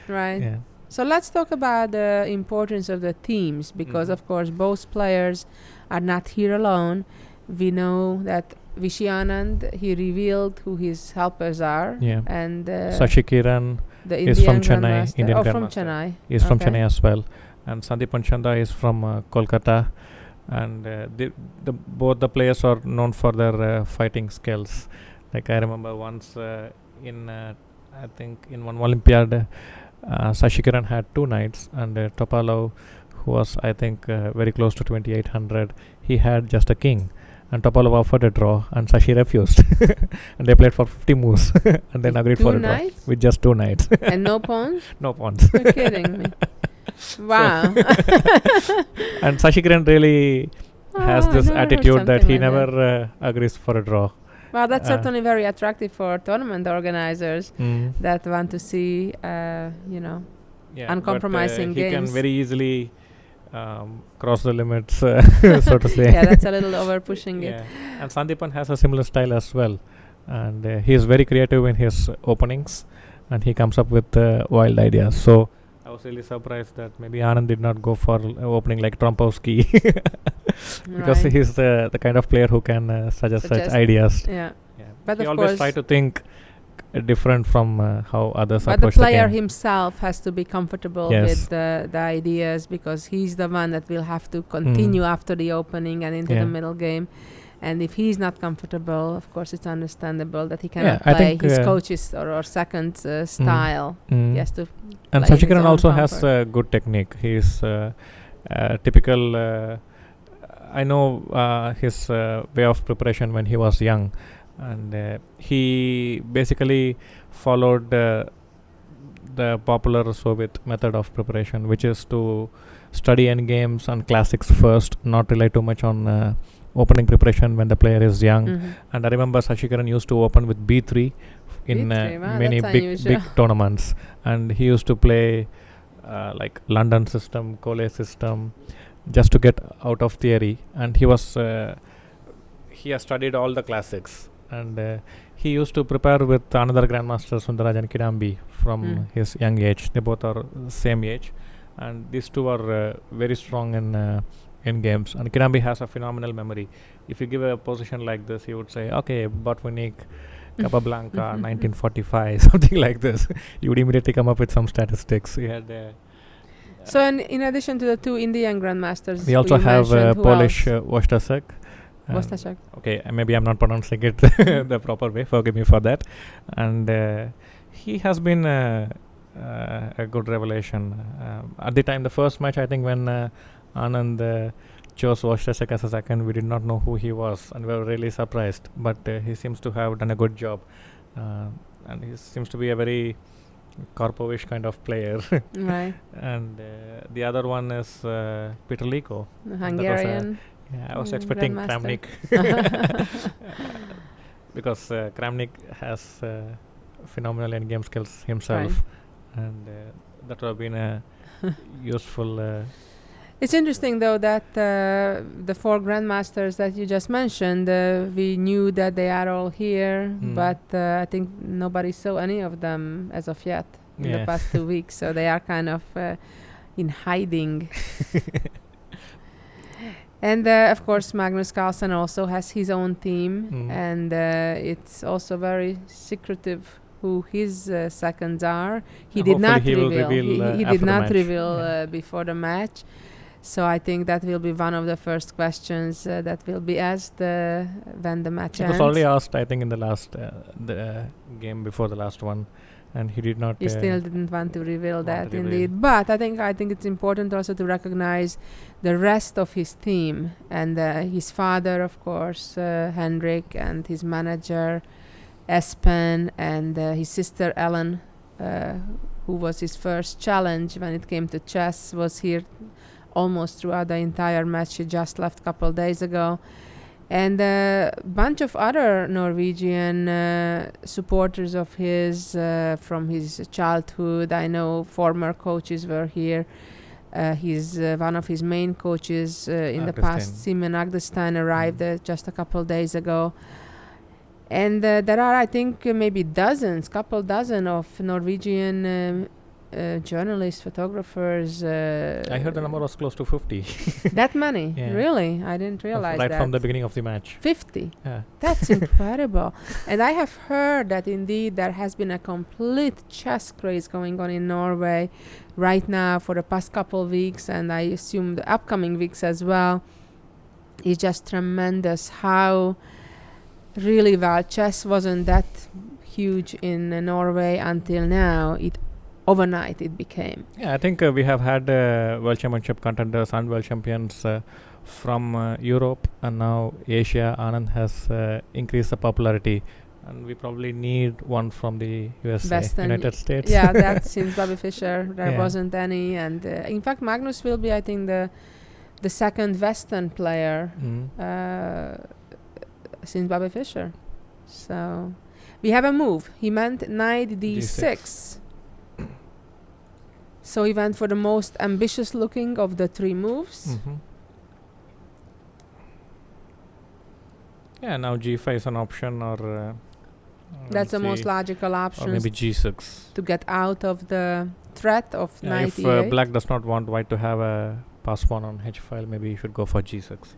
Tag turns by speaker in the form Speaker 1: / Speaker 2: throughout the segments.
Speaker 1: Right.
Speaker 2: Yeah.
Speaker 1: So let's talk about the importance of the teams, because of course both players are not here alone. We know that Viswanthan, he revealed who his helpers are.
Speaker 2: Yeah.
Speaker 1: And
Speaker 2: Sashi Kiran
Speaker 1: the
Speaker 2: is
Speaker 1: Indian
Speaker 2: from Chennai,
Speaker 1: Grandmaster.
Speaker 2: Indian
Speaker 1: from
Speaker 2: Grandmaster.
Speaker 1: Chennai.
Speaker 2: He's from
Speaker 1: Okay.
Speaker 2: Chennai as well. And Sandeepan Chanda is from Kolkata. And both the players are known for their fighting skills. Like I remember once in I think in one Olympiad, Sashi Kiran had 2 knights, and Topalov, who was I think very close to 2800, he had just a king. And Topalov offered a draw, and Sashi refused. And they played for 50 moves, and then agreed for a draw with just 2 knights.
Speaker 1: And no pawns?
Speaker 2: No pawns.
Speaker 1: You're kidding me. Wow.
Speaker 2: And Sashi Kiran really has this attitude that he
Speaker 1: like
Speaker 2: never agrees for a draw.
Speaker 1: Well, that's certainly very attractive for tournament organizers
Speaker 2: Mm.
Speaker 1: that want to see, uncompromising
Speaker 2: He
Speaker 1: games.
Speaker 2: can very easily cross the limits, so to say.
Speaker 1: Yeah, that's a little over pushing it.
Speaker 2: And Sandeepan has a similar style as well. And he is very creative in his openings, and he comes up with wild ideas. So I was really surprised that maybe Anand did not go for opening like Trompowski. Because he's the kind of player who can suggest such ideas.
Speaker 1: Yeah. But
Speaker 2: he
Speaker 1: of
Speaker 2: always
Speaker 1: course
Speaker 2: try to think different from how others
Speaker 1: but the
Speaker 2: approach the
Speaker 1: player
Speaker 2: game.
Speaker 1: himself has to be comfortable
Speaker 2: Yes.
Speaker 1: with the ideas, because he's the one that will have to continue after the opening and into the middle game. And if he's not comfortable, of course it's understandable that he cannot play his coach's or second style. He has to.
Speaker 2: And
Speaker 1: play in
Speaker 2: Sashi
Speaker 1: his
Speaker 2: Kiran
Speaker 1: own
Speaker 2: also has
Speaker 1: comfort.
Speaker 2: good technique. He's typical. I know his way of preparation when he was young, and he basically followed the popular Soviet method of preparation, which is to study end games and classics first, not rely too much on opening preparation when the player is young. And I remember Sashi Kiran used to open with B3 in many big tournaments, and he used to play like London system, Cole system, just to get out of theory. And he has studied all the classics, and he used to prepare with another grandmaster, Sundarajan Kidambi, from his young age. They both are same age, and these two are very strong in games. And Kidambi has a phenomenal memory. If you give a position like this, he would say, okay, Botvinnik, Capablanca, 1945, something like this. You would immediately come up with some statistics. He had
Speaker 1: so in addition to the 2 Indian grandmasters,
Speaker 2: we also have Polish Wojtaszek. Okay, maybe I'm not pronouncing it the proper way. Forgive me for that. And he has been a good revelation. At the time, the first match, I think when Anand chose Wojtaszek as a second, we did not know who he was, and we were really surprised. But he seems to have done a good job, and he seems to be a very Karpovish kind of player.
Speaker 1: Right.
Speaker 2: And the other one is Peter Liko,
Speaker 1: Hungarian.
Speaker 2: I was expecting Kramnik because Kramnik has phenomenal in-game skills himself, and that would have been a useful.
Speaker 1: It's interesting though that the 4 grandmasters that you just mentioned, we knew that they are all here, but I think nobody saw any of them as of yet in the past 2 weeks, so they are kind of in hiding. And of course Magnus Carlsen also has his own team, and it's also very secretive who his seconds are. He did not reveal. He did not reveal before the match. So I think that will be one of the first questions that will be asked when the match ends.
Speaker 2: It was already asked, I think, in the last the game before the last one, and he did not.
Speaker 1: He still didn't want to reveal that, indeed. But I think it's important also to recognize the rest of his team, and his father, of course, Henrik, and his manager, Espen, and his sister Ellen, who was his first challenge when it came to chess, was here almost throughout the entire match. She just left a couple days ago. And a bunch of other Norwegian supporters of his from his childhood. I know former coaches were here. He's one of his main coaches in the past, Simen Agdestein, arrived just a couple days ago. And there are, I think, maybe couple dozen of Norwegian journalists, photographers.
Speaker 2: I heard the number was close to 50.
Speaker 1: That many?
Speaker 2: Yeah.
Speaker 1: Really? I didn't realize that.
Speaker 2: Right from the beginning of the match.
Speaker 1: 50?
Speaker 2: Yeah.
Speaker 1: That's incredible. And I have heard that indeed there has been a complete chess craze going on in Norway right now for the past couple weeks, and I assume the upcoming weeks as well. It's just tremendous how really, while chess wasn't that huge in Norway until now, overnight it became.
Speaker 2: Yeah, I think we have had World Championship contenders and World Champions from Europe, and now Asia. Anand has increased the popularity, and we probably need one from the USA, United States.
Speaker 1: Yeah, that seems Bobby Fischer. There wasn't any, and in fact, Magnus will be, I think, the second Western player since Bobby Fischer. So we have a move. He meant knight d6. So he went for the most ambitious looking of the three moves.
Speaker 2: Yeah, now g5 is an option, or
Speaker 1: that's the most logical option.
Speaker 2: Or maybe g6
Speaker 1: to get out of the threat of knight
Speaker 2: if
Speaker 1: e8.
Speaker 2: Black does not want white to have a pass pawn on h file, maybe you should go for g6.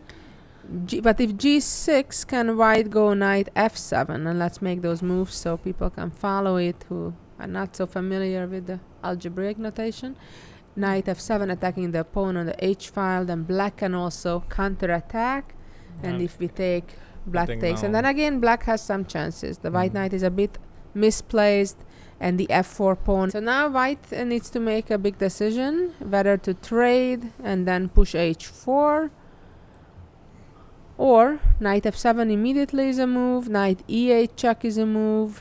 Speaker 1: But if g6, can white go knight f7? And let's make those moves so people can follow it who are not so familiar with the algebraic notation. Knight f7 attacking the pawn on the h file, then black can also counterattack. And if we take, black takes. And then again, black has some chances. The white knight is a bit misplaced, and the f4 pawn. So now white needs to make a big decision whether to trade and then push h4, or knight f7 immediately is a move, knight e8 check is a move.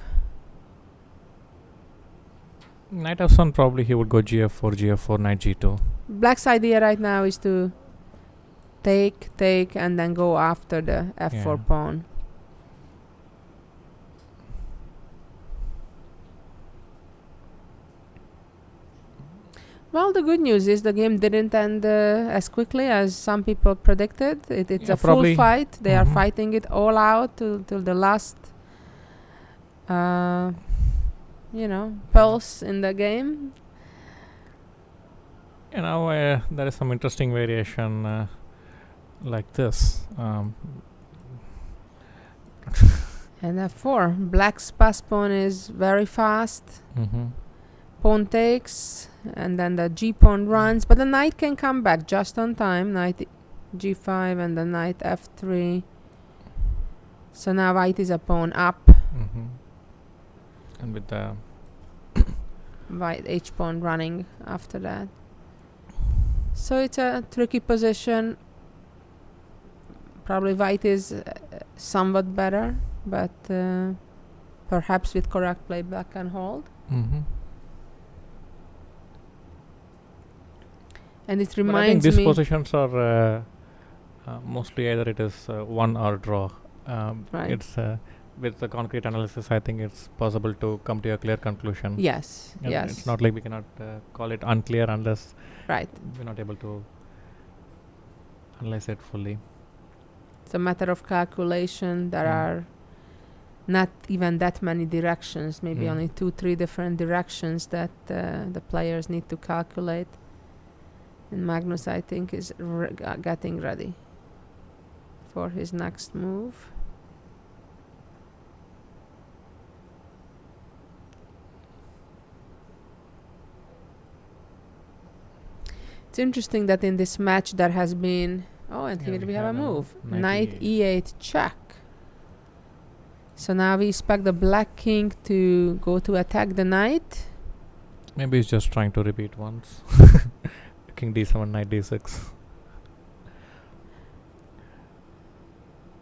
Speaker 2: Knight f7, probably he would go gf4, gf4, knight g2.
Speaker 1: Black's idea right now is to take, and then go after the f4 pawn. Well, the good news is the game didn't end as quickly as some people predicted. It's a full fight. They are fighting it all out till the last, pulse in the game.
Speaker 2: There is some interesting variation like this.
Speaker 1: And f4. Black's pass pawn is very fast. Pawn takes, and then the g pawn runs, but the knight can come back just on time. Knight g5 and the knight f3. So now white is a pawn up.
Speaker 2: And with the
Speaker 1: white h pawn running after that. So it's a tricky position. Probably white is somewhat better, but perhaps with correct play, black can hold. And it reminds me.
Speaker 2: I think these positions are mostly either it is won or draw.
Speaker 1: Right.
Speaker 2: It's with the concrete analysis, I think it's possible to come to a clear conclusion.
Speaker 1: Yes.
Speaker 2: It's not like we cannot call it unclear unless we're not able to analyze it fully.
Speaker 1: It's a matter of calculation. There are not even that many directions, maybe only 2-3 different directions that the players need to calculate. And Magnus, I think, is getting ready for his next move. It's interesting that in this match there has been... Oh, and here we have a move. Knight e8 check. So now we expect the black king to go to attack the knight.
Speaker 2: Maybe he's just trying to repeat once. King d7, knight d6.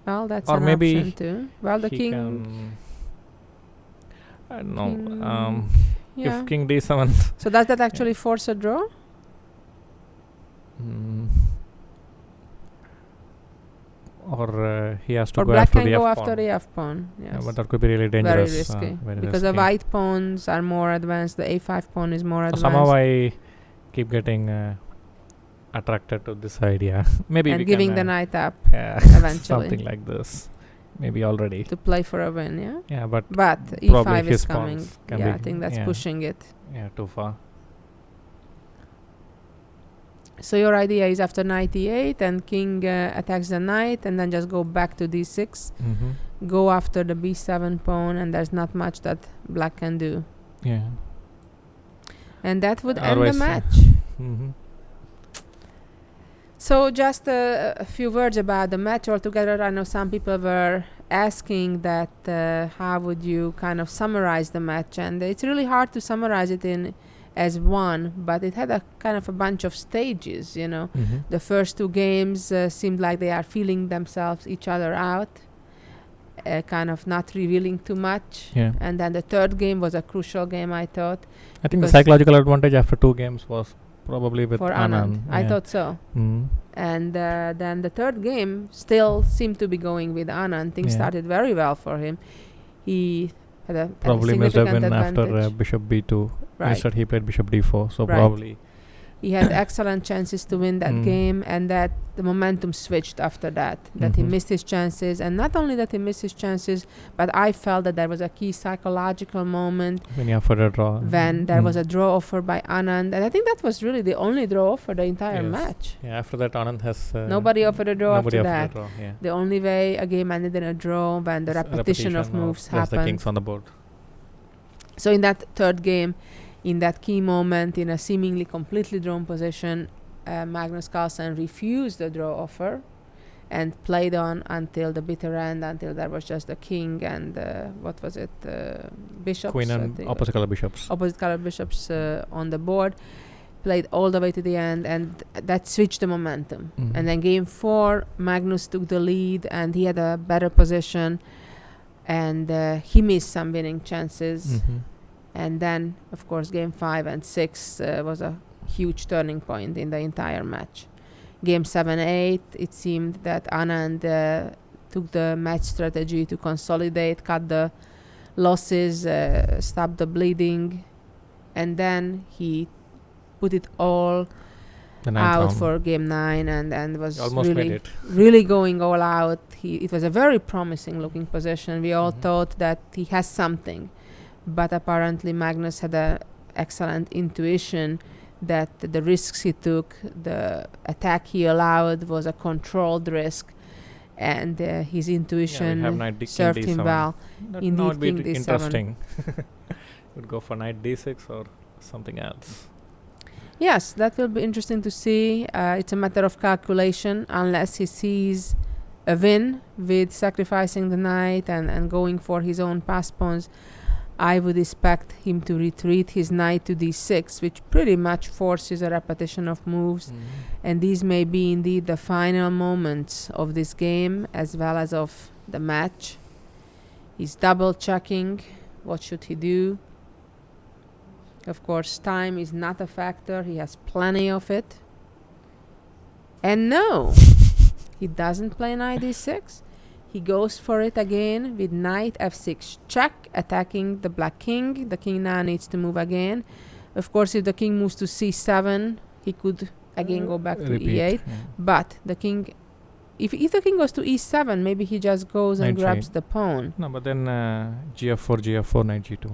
Speaker 1: Well, that's
Speaker 2: or
Speaker 1: an
Speaker 2: maybe
Speaker 1: option too. Well, the king...
Speaker 2: I don't know. If king d7...
Speaker 1: So does that actually force a draw?
Speaker 2: Or he has to
Speaker 1: or
Speaker 2: go
Speaker 1: black
Speaker 2: after
Speaker 1: can
Speaker 2: the
Speaker 1: go
Speaker 2: f
Speaker 1: after the f-pawn. Yes.
Speaker 2: But that could be really dangerous.
Speaker 1: Very risky.
Speaker 2: Very
Speaker 1: because
Speaker 2: risky.
Speaker 1: the white pawns are more advanced. The a5 pawn is more advanced.
Speaker 2: Somehow I keep getting attracted to this idea. Maybe
Speaker 1: and
Speaker 2: we
Speaker 1: giving
Speaker 2: can,
Speaker 1: the knight up
Speaker 2: eventually. Something like this. Maybe already.
Speaker 1: To play for a win, yeah?
Speaker 2: Yeah, but
Speaker 1: e5 is coming.
Speaker 2: Can
Speaker 1: I think that's pushing it.
Speaker 2: Yeah, too far.
Speaker 1: So your idea is after knight e8 and king attacks the knight, and then just go back to d6, go after the b7 pawn, and there's not much that black can do.
Speaker 2: Yeah.
Speaker 1: And that would end the match. So just a few words about the match altogether. I know some people were asking that how would you kind of summarize the match, and it's really hard to summarize it in as one, but it had a kind of a bunch of stages, you know. The first two games seemed like they are feeling themselves each other out, kind of not revealing too much. And then the third game was a crucial game, I thought.
Speaker 2: I think the psychological advantage after two games was probably with
Speaker 1: for
Speaker 2: Anand.
Speaker 1: I thought so. And then the third game still seemed to be going with Anand. Things started very well for him. He had a
Speaker 2: probably missed a win
Speaker 1: advantage.
Speaker 2: after bishop b2.
Speaker 1: Right.
Speaker 2: Instead he played bishop d4. So probably
Speaker 1: he had excellent chances to win that game, and that the momentum switched after that. That he missed his chances, and not only that he missed his chances, but I felt that there was a key psychological moment
Speaker 2: when you offered a draw.
Speaker 1: When there was a draw offer by Anand, and I think that was really the only draw offer the entire match.
Speaker 2: Yeah, after that Anand has
Speaker 1: nobody offered a draw after that.
Speaker 2: Draw,
Speaker 1: the only way a game ended in a draw when the repetition of moves happened.
Speaker 2: The kings on the board.
Speaker 1: So in that third game, in that key moment, in a seemingly completely drawn position, Magnus Carlsen refused the draw offer and played on until the bitter end, until there was just the king and what was it, bishops?
Speaker 2: Queen and opposite color bishops.
Speaker 1: Opposite color bishops on the board. Played all the way to the end, and that switched the momentum. And then game 4, Magnus took the lead, and he had a better position, and he missed some winning chances. And then, of course, game 5 and 6 was a huge turning point in the entire match. Game 7, 8, it seemed that Anand took the match strategy to consolidate, cut the losses, stop the bleeding, and then he put it all out for game 9 and was really going all out. It was a very promising looking position. We all thought that he has something. But apparently Magnus had an excellent intuition that the risks he took, the attack he allowed was a controlled risk, and his intuition served him well.
Speaker 2: That would be interesting. Would go for knight d6 or something else.
Speaker 1: Yes, that will be interesting to see. It's a matter of calculation, unless he sees a win with sacrificing the knight and going for his own pass pawns. I would expect him to retreat his knight to d6, which pretty much forces a repetition of moves. And these may be indeed the final moments of this game as well as of the match. He's double checking. What should he do? Of course, time is not a factor. He has plenty of it. And no, he doesn't play knight d6. He goes for it again with knight f6 check, attacking the black king. The king now needs to move again. Of course, if the king moves to c7, he could again go back to e8. But the king, if the king goes to e7, maybe he just goes and grabs the pawn.
Speaker 2: No, but then gf4, knight g2.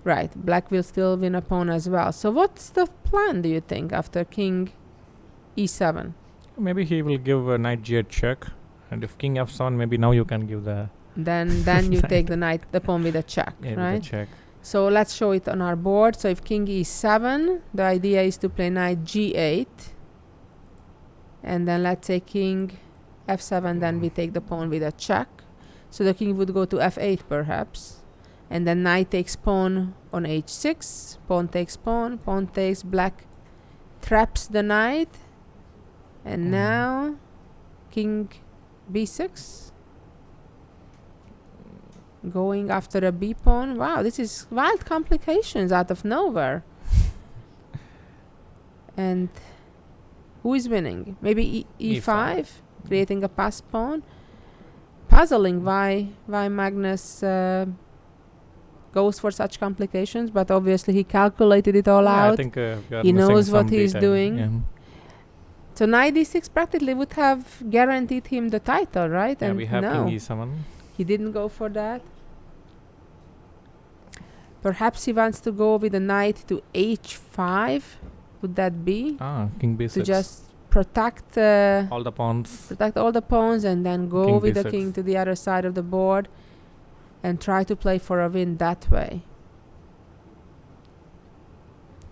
Speaker 1: Right, black will still win a pawn as well. So what's the plan, do you think, after king e7?
Speaker 2: Maybe he will give a knight g8 check. And if king f7, maybe now you can give the...
Speaker 1: Then you take the pawn with a check, right?
Speaker 2: With a check.
Speaker 1: So let's show it on our board. So if king e7, the idea is to play knight g8. And then let's say king f7, then we take the pawn with a check. So the king would go to f8 perhaps. And then knight takes pawn on h6. Pawn takes pawn. Pawn takes, black traps the knight. And now king b6, going after a b pawn. Wow, this is wild complications out of nowhere. And who is winning? Maybe e5, creating a pass pawn. Puzzling why Magnus goes for such complications, but obviously he calculated it all out.
Speaker 2: I think
Speaker 1: he knows what he's doing.
Speaker 2: Yeah.
Speaker 1: So knight d6 practically would have guaranteed him the title, right?
Speaker 2: Yeah,
Speaker 1: and
Speaker 2: we have
Speaker 1: no,
Speaker 2: king e7.
Speaker 1: He didn't go for that. Perhaps he wants to go with a knight to h5 would that be?
Speaker 2: King b6.
Speaker 1: To just protect
Speaker 2: all the pawns.
Speaker 1: Protect all the pawns and then go
Speaker 2: King
Speaker 1: with the
Speaker 2: b6.
Speaker 1: king to the other side of the board and try to play for a win that way.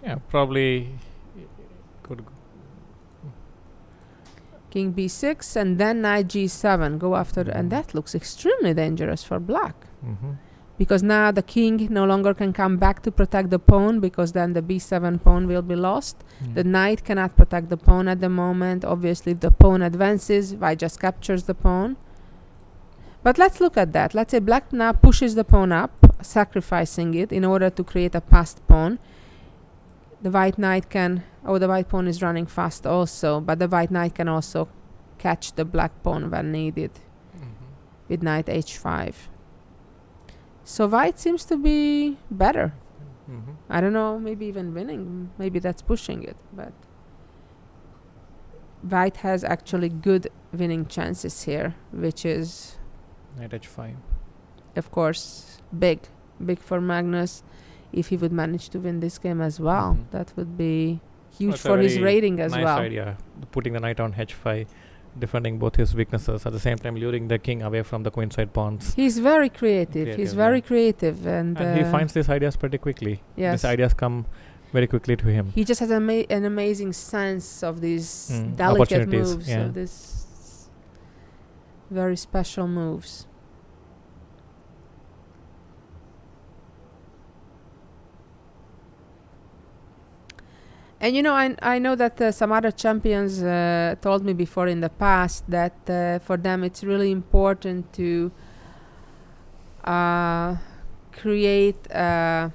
Speaker 2: Yeah, probably could
Speaker 1: King b6 and then knight g7. Go after, and that looks extremely dangerous for black. Because now the king no longer can come back to protect the pawn, because then the b7 pawn will be lost. The knight cannot protect the pawn at the moment. Obviously, if the pawn advances, white just captures the pawn. But let's look at that. Let's say black now pushes the pawn up, sacrificing it in order to create a passed pawn. The white knight can... Oh, the white pawn is running fast also, but the white knight can also catch the black pawn when needed with knight h5. So white seems to be better. I don't know, maybe even winning. Maybe that's pushing it, but white has actually good winning chances here, which is
Speaker 2: knight h5.
Speaker 1: Of course, big for Magnus. If he would manage to win this game as well, that would be huge for his rating as
Speaker 2: nice
Speaker 1: well.
Speaker 2: Idea, putting the knight on h5, defending both his weaknesses, at the same time luring the king away from the queenside pawns.
Speaker 1: He's very creative. He's very creative, and
Speaker 2: he finds these ideas pretty quickly.
Speaker 1: Yes.
Speaker 2: These ideas come very quickly to him.
Speaker 1: He just has an amazing sense of these delicate moves, of these very special moves. And you know, I know that some other champions told me before in the past that for them it's really important to create a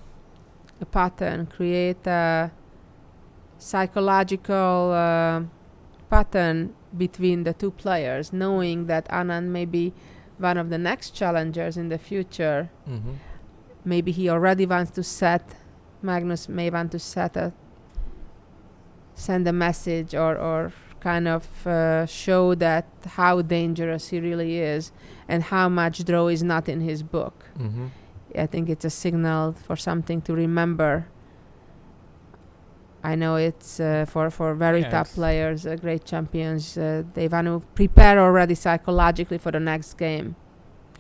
Speaker 1: pattern, create a psychological pattern between the two players, knowing that Anand may be one of the next challengers in the future. Maybe he already wants to Magnus may want to send a message or kind of show that how dangerous he really is and how much draw is not in his book. I think it's a signal for something to remember. I know it's for very top players, great champions, they want to prepare already psychologically for the next game,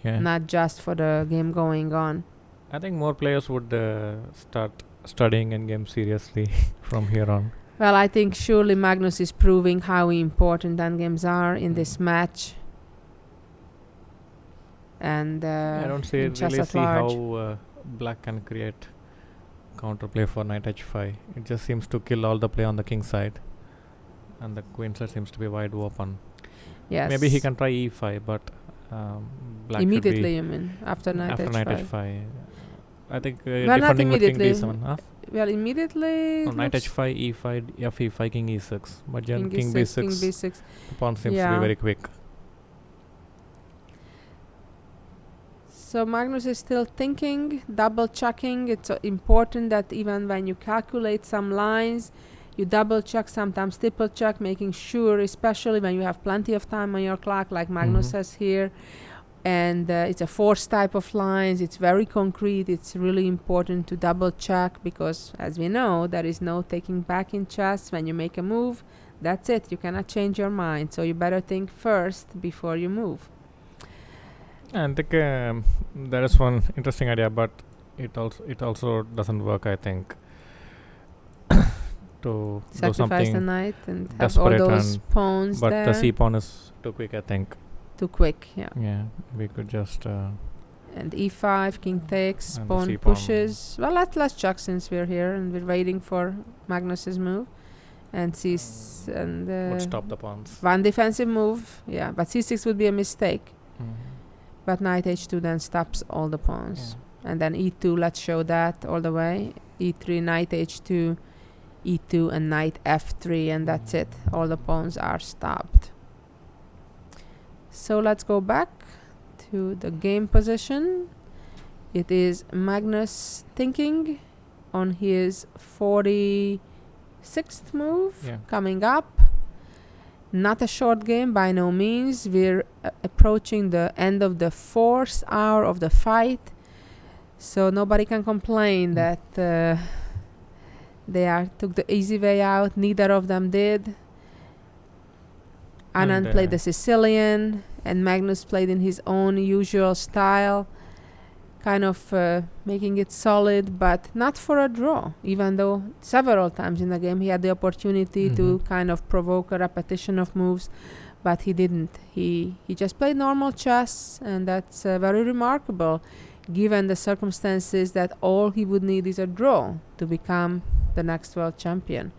Speaker 1: not just for the game going on.
Speaker 2: I think more players would start studying endgame seriously from here on.
Speaker 1: Well, I think surely Magnus is proving how important endgames are in this match. And
Speaker 2: I don't really see how black can create counterplay for knight h5. It just seems to kill all the play on the king side, and the queen side seems to be wide open.
Speaker 1: Yes.
Speaker 2: Maybe he can try e5, but black
Speaker 1: immediately, you mean, after knight
Speaker 2: h5. I think
Speaker 1: well,
Speaker 2: defending with king d7. Huh?
Speaker 1: Well, immediately...
Speaker 2: No, knight h5, e5, f5, king e6. But then king b6.
Speaker 1: King b6.
Speaker 2: The pawn seems to be very quick.
Speaker 1: So Magnus is still thinking, double checking. It's important that even when you calculate some lines, you double check, sometimes triple check, making sure, especially when you have plenty of time on your clock, like Magnus says here. And it's a forced type of lines. It's very concrete. It's really important to double check because, as we know, there is no taking back in chess. When you make a move, that's it. You cannot change your mind. So you better think first before you move.
Speaker 2: I think there is one interesting idea, but it also doesn't work, I think. To
Speaker 1: sacrifice the knight and have all those pawns
Speaker 2: but
Speaker 1: there.
Speaker 2: The c pawn is too quick, I think.
Speaker 1: Too quick,
Speaker 2: yeah. We could just
Speaker 1: and e5, king takes, pawn pushes. Well, let's check since we're here and we're waiting for Magnus's move, and
Speaker 2: would stop the pawns.
Speaker 1: One defensive move, but c6 would be a mistake. But knight h2 then stops all the pawns, and then e2. Let's show that all the way. e3, knight h2, e2, and knight f3, and that's it. All the pawns are stopped. So let's go back to the game position. It is Magnus thinking on his 46th move coming up. Not a short game by no means. We're approaching the end of the 4th hour of the fight. So nobody can complain that They took the easy way out. Neither of them did. Anand played the Sicilian, and Magnus played in his own usual style, kind of making it solid, but not for a draw, even though several times in the game he had the opportunity to kind of provoke a repetition of moves, but he didn't. He just played normal chess, and that's very remarkable, given the circumstances that all he would need is a draw to become the next world champion.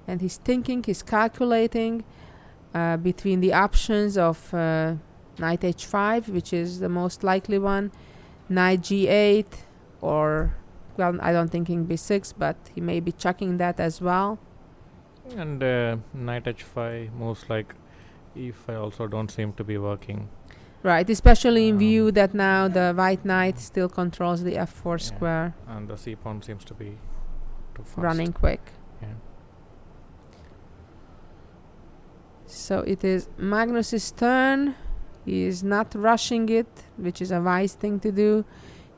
Speaker 1: And he's thinking, he's calculating between the options of knight h5, which is the most likely one, knight g8, or, well, I don't think king b6, but he may be checking that as well.
Speaker 2: And knight h5 moves like e5 also don't seem to be working.
Speaker 1: Right, especially in view that now the white knight still controls the f4 square.
Speaker 2: And the c pawn seems to be too fast.
Speaker 1: Running quick.
Speaker 2: Yeah.
Speaker 1: So it is Magnus's turn. He is not rushing it, which is a wise thing to do.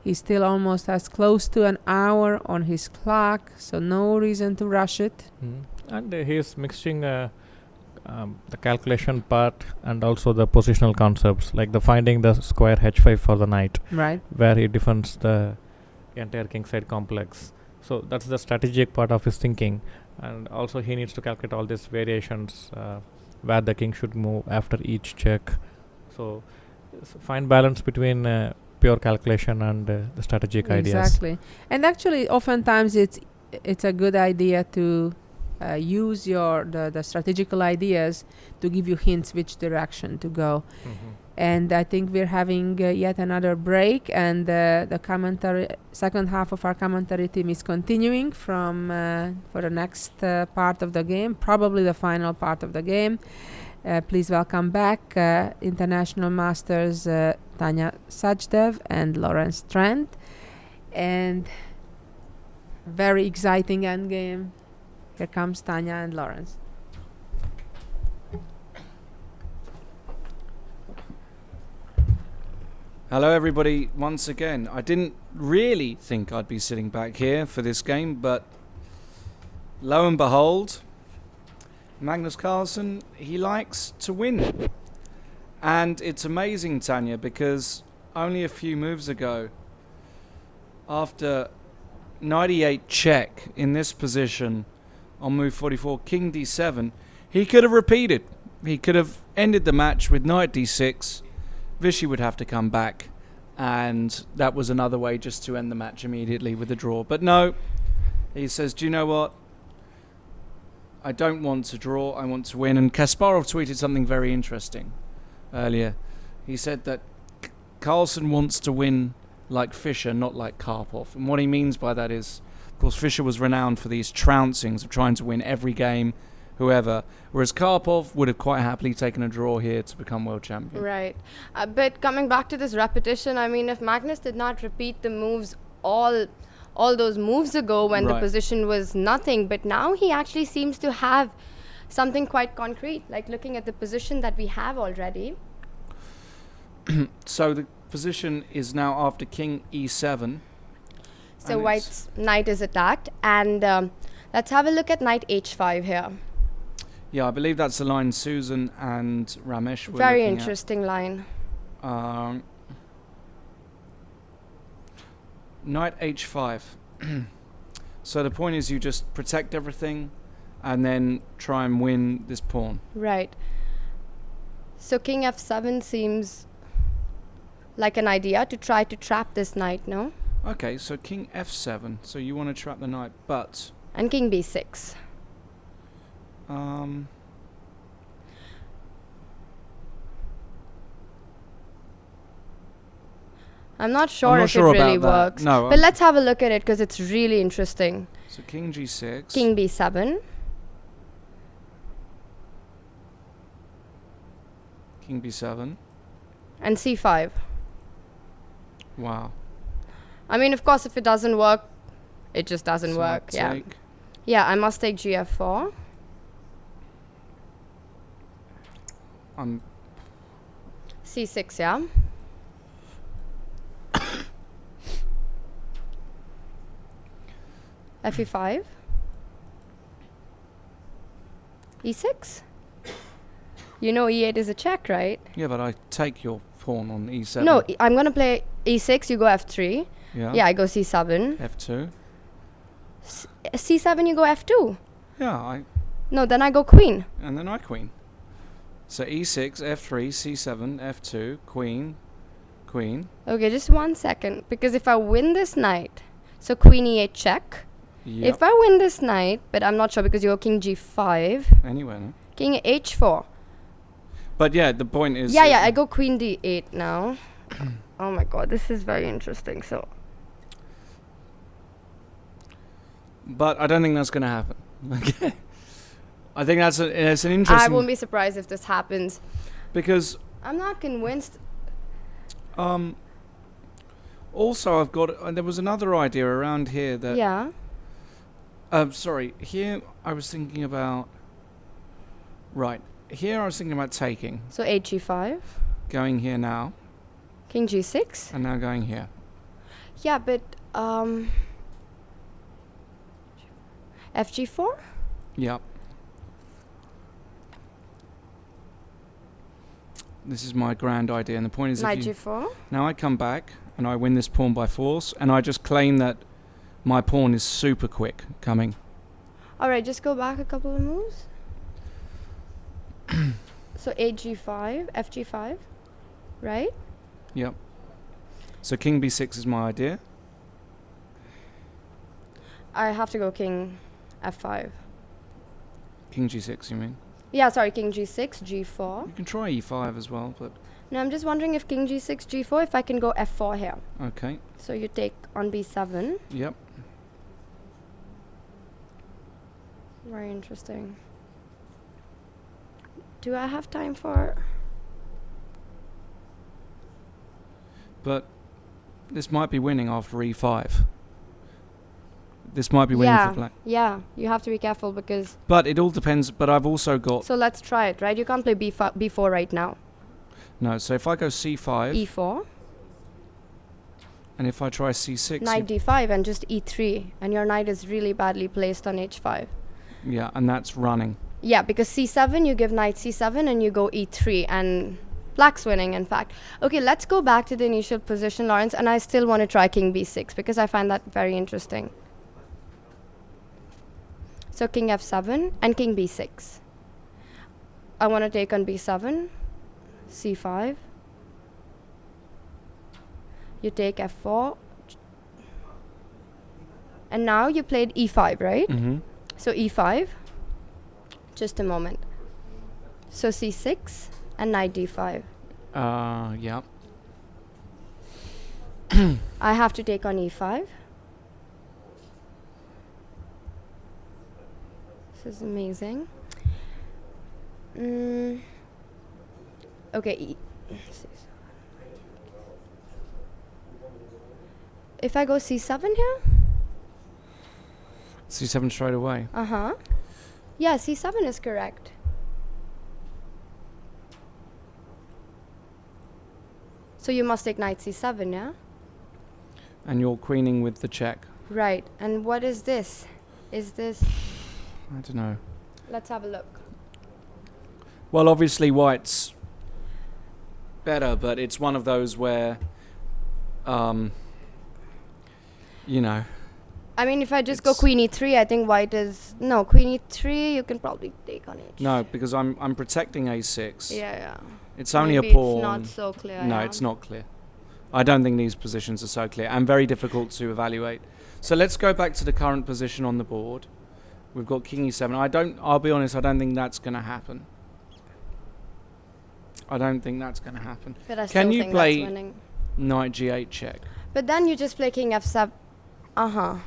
Speaker 1: He still almost has close to an hour on his clock, so no reason to rush it.
Speaker 2: And he is mixing the calculation part and also the positional concepts, like the finding the square h5 for the knight,
Speaker 1: right,
Speaker 2: where he defends the entire kingside complex. So that's the strategic part of his thinking, and also he needs to calculate all these variations where the king should move after each check. So find balance between pure calculation and the strategic ideas.
Speaker 1: Exactly. And actually oftentimes it's a good idea to use the strategical ideas to give you hints which direction to go. And I think we're having yet another break, and the commentary, second half of our commentary team is continuing from for the next part of the game, probably the final part of the game. Please welcome back International Masters Tanya Sajdev and Lawrence Trent, and very exciting endgame. Here comes Tanya and Lawrence.
Speaker 3: Hello everybody once again. I didn't really think I'd be sitting back here for this game, but lo and behold, Magnus Carlsen, he likes to win. And it's amazing, Tanya, because only a few moves ago, after knight e8 check in this position on move 44, king d7, he could have repeated. He could have ended the match with knight d6. Vishy would have to come back, and that was another way just to end the match immediately with a draw. But no, he says, do you know what? I don't want to draw, I want to win. And Kasparov tweeted something very interesting earlier. He said that Carlsen wants to win like Fischer, not like Karpov. And what he means by that is, of course, Fischer was renowned for these trouncings of trying to win every game, whoever, whereas Karpov would have quite happily taken a draw here to become world champion.
Speaker 4: Right. But coming back to this repetition, I mean, if Magnus did not repeat the moves all those moves ago when the position was nothing, but now he actually seems to have something quite concrete, like looking at the position that we have already.
Speaker 3: So the position is now after king e7.
Speaker 4: So white's knight is attacked, and let's have a look at knight h5 here.
Speaker 3: Yeah, I believe that's the line Susan and Ramesh were
Speaker 4: Very
Speaker 3: looking
Speaker 4: interesting line.
Speaker 3: Knight h5. So the point is you just protect everything and then try and win this pawn.
Speaker 4: Right. So king f7 seems like an idea to try to trap this knight, no?
Speaker 3: Okay, so king f7. So you want to trap the knight, but...
Speaker 4: And king b6. I'm not sure if it really works.
Speaker 3: No,
Speaker 4: but let's have a look at it because it's really interesting.
Speaker 3: So king g6.
Speaker 4: King b7.
Speaker 3: King b7.
Speaker 4: And c5.
Speaker 3: Wow.
Speaker 4: I mean, of course, if it doesn't work, it just doesn't work. Yeah. Yeah, I must take gf4. C6, yeah. FE5. E6. You know E8 is a check, right?
Speaker 3: Yeah, but I take your pawn on E7.
Speaker 4: No, I'm going to play E6, you go F3.
Speaker 3: Yeah.
Speaker 4: Yeah, I go C7.
Speaker 3: F2.
Speaker 4: C7, you go F2.
Speaker 3: Yeah,
Speaker 4: No, then I go queen.
Speaker 3: and then I queen. So E6, F3, C7, F2, queen, queen.
Speaker 4: Okay, just 1 second. Because if I win this knight, so queen E8 check.
Speaker 3: Yep.
Speaker 4: If I win this knight, but I'm not sure because you go king G5.
Speaker 3: Anyway, no?
Speaker 4: King H4.
Speaker 3: But yeah, the point is...
Speaker 4: Yeah, I go queen D8 now. Oh my god, this is very interesting. So,
Speaker 3: But I don't think that's going to happen. Okay. I think it's an interesting...
Speaker 4: I won't be surprised if this happens.
Speaker 3: Because...
Speaker 4: I'm not convinced.
Speaker 3: Also, I've got... there was another idea around here that...
Speaker 4: Yeah.
Speaker 3: Sorry. Here, I was thinking about... Right. Here, I was thinking about taking.
Speaker 4: So HG5.
Speaker 3: Going here now.
Speaker 4: King G6.
Speaker 3: And now going here.
Speaker 4: Yeah, but FG4.
Speaker 3: Yep. This is my grand idea, and the point is,
Speaker 4: Knight
Speaker 3: if you,
Speaker 4: G4.
Speaker 3: now I come back and I win this pawn by force, and I just claim that my pawn is super quick coming.
Speaker 4: All right, just go back a couple of moves. So HG5, FG5, right?
Speaker 3: Yep. So king b6 is my idea.
Speaker 4: I have to go king F5.
Speaker 3: King g6, you mean?
Speaker 4: Yeah, sorry, king G6, G4.
Speaker 3: You can try e5 as well, but...
Speaker 4: No, I'm just wondering if king G6, G4, if I can go F4 here.
Speaker 3: Okay.
Speaker 4: So you take on B7.
Speaker 3: Yep.
Speaker 4: Very interesting. Do I have time for...
Speaker 3: But this might be winning after e5. This might be winning for black.
Speaker 4: Yeah, you have to be careful because...
Speaker 3: But it all depends, but I've also got...
Speaker 4: So let's try it, right? You can't play B4 right now.
Speaker 3: No, so if I go c5...
Speaker 4: E4.
Speaker 3: And if I try c6...
Speaker 4: Knight D5 and just E3. And your knight is really badly placed on H5.
Speaker 3: Yeah, and that's running.
Speaker 4: Yeah, because C7, you give knight C7 and you go E3. And black's winning, in fact. Okay, let's go back to the initial position, Lawrence. And I still want to try king B6 because I find that very interesting. So king F7 and king B6. I want to take on B7, C5. You take F4. And now you played E5, right?
Speaker 3: Mm-hmm.
Speaker 4: So E5. Just a moment. So C6 and knight D5.
Speaker 3: Yeah.
Speaker 4: I have to take on E5. This is amazing. Okay. If I go C7 here?
Speaker 3: c7 straight away.
Speaker 4: Uh-huh. Yeah, C7 is correct. So you must take knight C7, yeah?
Speaker 3: And you're queening with the check.
Speaker 4: Right. And what is this? Is this...
Speaker 3: I don't know.
Speaker 4: Let's have a look.
Speaker 3: Well, obviously white's better, but it's one of those where, you know...
Speaker 4: I mean, if I just go queen E3, I think white is... No, queen E3, you can probably take on H.
Speaker 3: No, because I'm protecting A6.
Speaker 4: Yeah.
Speaker 3: It's only
Speaker 4: Maybe
Speaker 3: a pawn.
Speaker 4: it's not so clear.
Speaker 3: No, it's not clear. I don't think these positions are so clear and very difficult to evaluate. So let's go back to the current position on the board. We've got king E7. I'll be honest, I don't think that's going to happen. I don't think that's going to happen.
Speaker 4: But I still
Speaker 3: Can you
Speaker 4: think
Speaker 3: play
Speaker 4: that's winning.
Speaker 3: knight G8 check?
Speaker 4: But then you just play king F7. Uh-huh.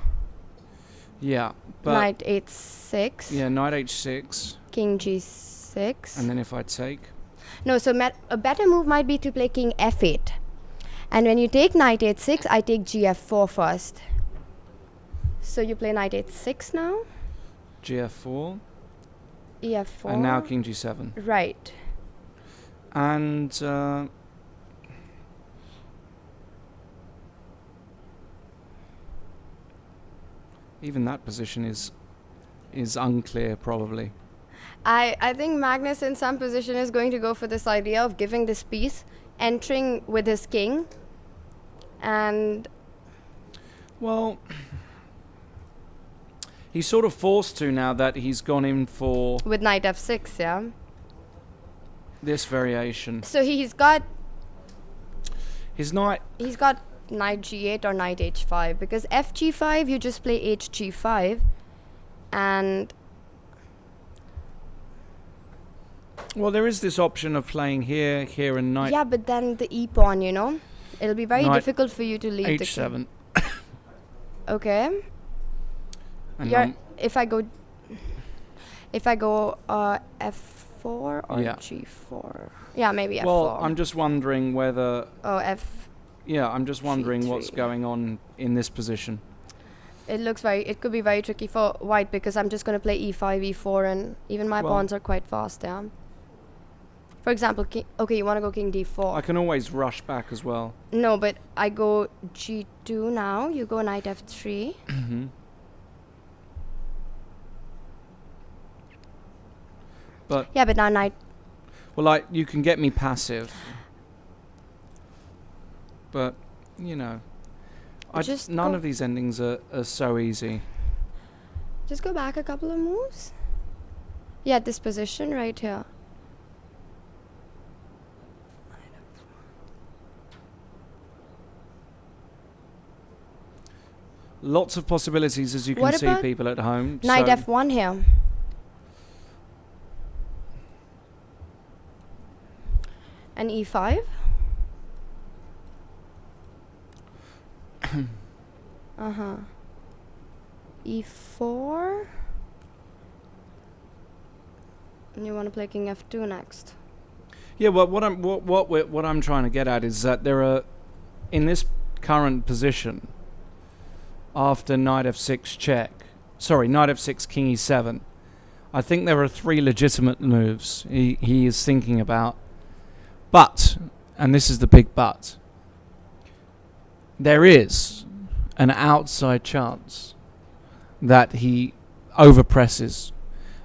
Speaker 3: Yeah, but...
Speaker 4: Knight H6.
Speaker 3: Yeah, knight H6.
Speaker 4: King G6.
Speaker 3: And then if I take...
Speaker 4: No, so a better move might be to play king F8. And when you take knight H6, I take GF4 first. So you play knight H6 now.
Speaker 3: GF4.
Speaker 4: EF4.
Speaker 3: And now king G7.
Speaker 4: Right.
Speaker 3: And... even that position is unclear probably.
Speaker 4: I think Magnus in some position is going to go for this idea of giving this piece, entering with his king, and
Speaker 3: well, he's sort of forced to now that he's gone in for
Speaker 4: with knight f6, yeah.
Speaker 3: This variation.
Speaker 4: So he's got
Speaker 3: his knight.
Speaker 4: He's got knight g8 or knight h5, because f g5 you just play h g5, and
Speaker 3: well, there is this option of playing here, and knight.
Speaker 4: Yeah, but then the e pawn, you know, it'll be very
Speaker 3: Knight
Speaker 4: difficult for you to lead the
Speaker 3: h7.
Speaker 4: king. Okay.
Speaker 3: And
Speaker 4: if I go f4 or g4. Yeah, maybe f4.
Speaker 3: well, I'm just wondering whether.
Speaker 4: Oh, f.
Speaker 3: Yeah, I'm just wondering
Speaker 4: g3.
Speaker 3: what's going on in this position.
Speaker 4: It could be very tricky for white, because I'm just going to play e5, e4, and even my pawns are quite fast, yeah. For example, okay, you want to go king d4.
Speaker 3: I can always rush back as well.
Speaker 4: No, but I go g2 now, you go knight f3.
Speaker 3: Mm-hmm. But
Speaker 4: yeah, but now knight.
Speaker 3: Well, like, you can get me passive. But, you know, none of these endings are so easy.
Speaker 4: Just go back a couple of moves. Yeah, this position right here.
Speaker 3: Lots of possibilities, as you can see, people at home.
Speaker 4: Knight f1 here. And e5. E4. And you want to play king f2 next.
Speaker 3: Yeah, well, what I'm trying to get at is that there are, in this current position, after knight f6 check, knight f6 king e7, I think there are 3 legitimate moves he is thinking about. But, and this is the big but, there is an outside chance that he overpresses.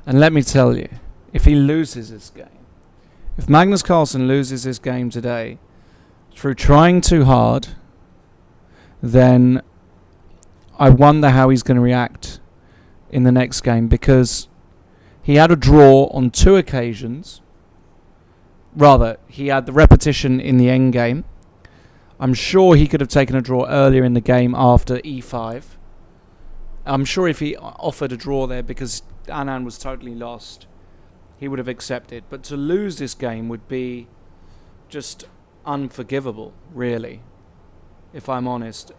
Speaker 3: And let me tell you, if he loses this game, if Magnus Carlsen loses this game today through trying too hard, then I wonder how he's going to react in the next game, because he had a draw on 2 occasions. Rather, he had the repetition in the end game. I'm sure he could have taken a draw earlier in the game after e5. I'm sure if he offered a draw there because Anand was totally lost, he would have accepted. But to lose this game would be just unforgivable, really, if I'm honest.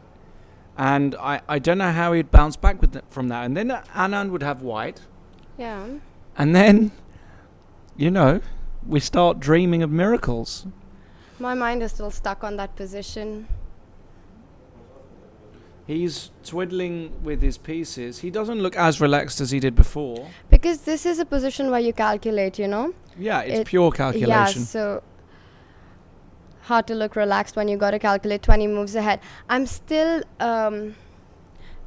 Speaker 3: And I don't know how he'd bounce back from that. And then Anand would have white.
Speaker 4: Yeah.
Speaker 3: And then, you know, we start dreaming of miracles.
Speaker 4: My mind is still stuck on that position.
Speaker 3: He's twiddling with his pieces. He doesn't look as relaxed as he did before.
Speaker 4: Because this is a position where you calculate, you know?
Speaker 3: Yeah, it's pure calculation.
Speaker 4: Yeah, so hard to look relaxed when you got to calculate 20 moves ahead. I'm still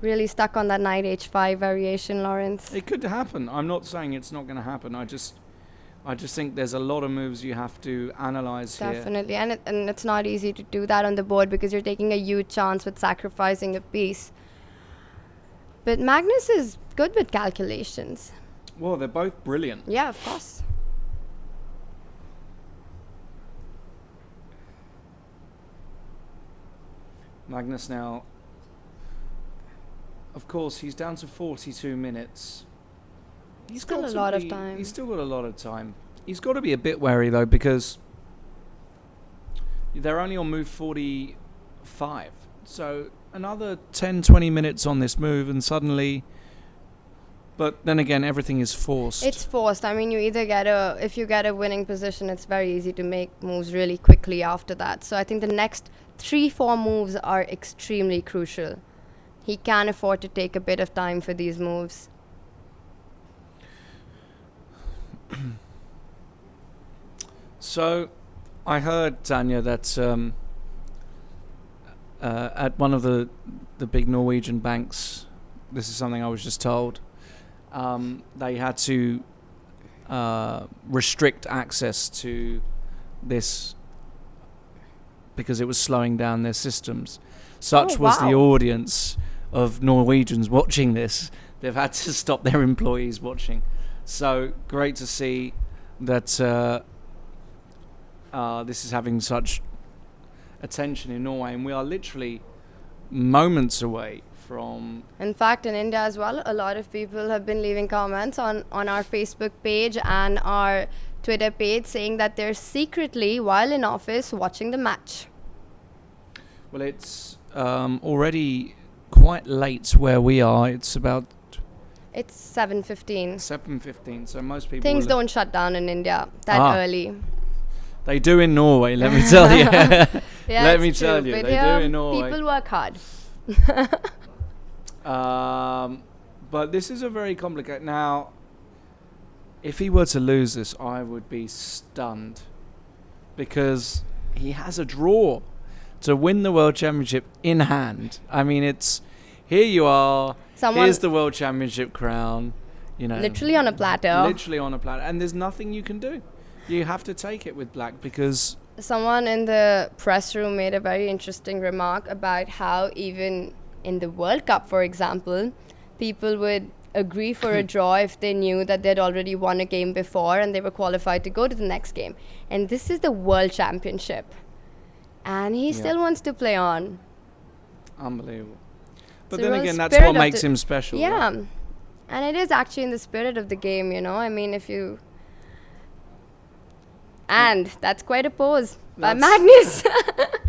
Speaker 4: really stuck on that knight h5 variation, Lawrence.
Speaker 3: It could happen. I'm not saying it's not going to happen. I just think there's a lot of moves you have to analyze here.
Speaker 4: Definitely, and it's not easy to do that on the board because you're taking a huge chance with sacrificing a piece. But Magnus is good with calculations.
Speaker 3: Well, they're both brilliant.
Speaker 4: Yeah, of course.
Speaker 3: Magnus now, of course, he's down to 42 minutes.
Speaker 4: He's still a lot of time.
Speaker 3: He's still got a lot of time. He's got to be a bit wary, though, because they're only on move 45. So another 10, 20 minutes on this move, and suddenly... But then again, everything is forced.
Speaker 4: It's forced. I mean, if you get a winning position, it's very easy to make moves really quickly after that. So I think the next 3-4 moves are extremely crucial. He can afford to take a bit of time for these moves.
Speaker 3: So, I heard, Tanya, that at one of the big Norwegian banks, This is something I was just told. They had to restrict access to this because it was slowing down their systems. Such was the audience of Norwegians watching this. They've had to stop their employees watching. So great to see that this is having such attention in Norway, and we are literally moments away from...
Speaker 4: In fact, in India as well, a lot of people have been leaving comments on our Facebook page and our Twitter page saying that they're secretly, while in office, watching the match.
Speaker 3: Well, it's already quite late where we are. It's about...
Speaker 4: It's 7:15.
Speaker 3: 7:15, so most people...
Speaker 4: Things don't shut down in India that early.
Speaker 3: They do in Norway, let me tell you.
Speaker 4: Yeah,
Speaker 3: let me tell you,
Speaker 4: but
Speaker 3: they do in Norway.
Speaker 4: People work hard.
Speaker 3: But this is a very complicated... Now, if he were to lose this, I would be stunned. Because he has a draw to win the World Championship in hand. I mean, it's... Here you are. Here's the World Championship crown. You know,
Speaker 4: literally on a platter.
Speaker 3: Literally on a platter. And there's nothing you can do. You have to take it with black because...
Speaker 4: Someone in the press room made a very interesting remark about how even in the World Cup, for example, people would agree for a draw if they knew that they'd already won a game before and they were qualified to go to the next game. And this is the World Championship. And he still wants to play on.
Speaker 3: Unbelievable. But
Speaker 4: So
Speaker 3: then again, that's what makes him special.
Speaker 4: Yeah.
Speaker 3: Right?
Speaker 4: And it is actually in the spirit of the game, you know. I mean, if you... And that's quite a pose by Magnus.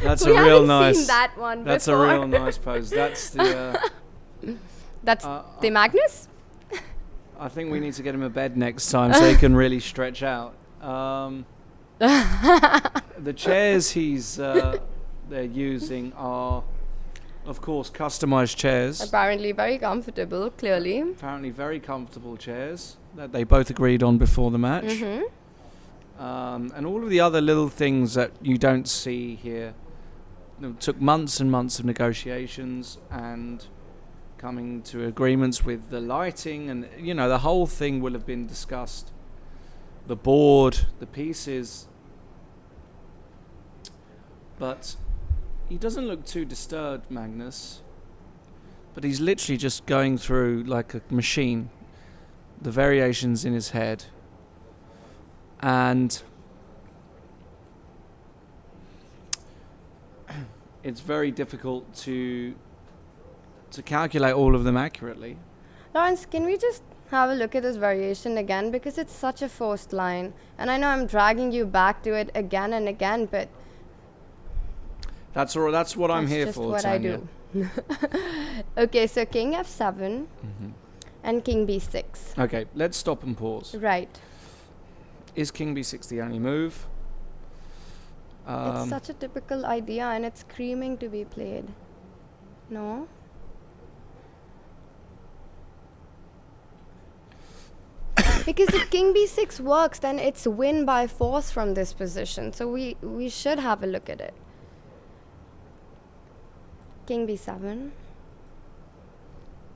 Speaker 3: That's a real nice...
Speaker 4: seen that one
Speaker 3: That's
Speaker 4: before.
Speaker 3: a real nice pose. That's the...
Speaker 4: That's the Magnus?
Speaker 3: I think we need to get him a bed next time so he can really stretch out. The chairs they're using are, of course, customized chairs.
Speaker 4: Apparently very comfortable, clearly.
Speaker 3: Apparently very comfortable chairs that they both agreed on before the match.
Speaker 4: Mm-hmm.
Speaker 3: And all of the other little things that you don't see here. It took months and months of negotiations and coming to agreements with the lighting, and you know, the whole thing will have been discussed. The board, the pieces. But he doesn't look too disturbed, Magnus. But he's literally just going through like a machine, the variations in his head. And it's very difficult to calculate all of them accurately.
Speaker 4: Lawrence, can we just have a look at this variation again? Because it's such a forced line. And I know I'm dragging you back to it again and again, but...
Speaker 3: That's all. That's what I'm here for,
Speaker 4: Tanya. That's just what I do. Okay, so King F7 and King B6.
Speaker 3: Okay, let's stop and pause.
Speaker 4: Right.
Speaker 3: Is King B6 the only move?
Speaker 4: It's such a typical idea and it's screaming to be played. No? Because if King B6 works, then it's win by force from this position. So we should have a look at it. King B7.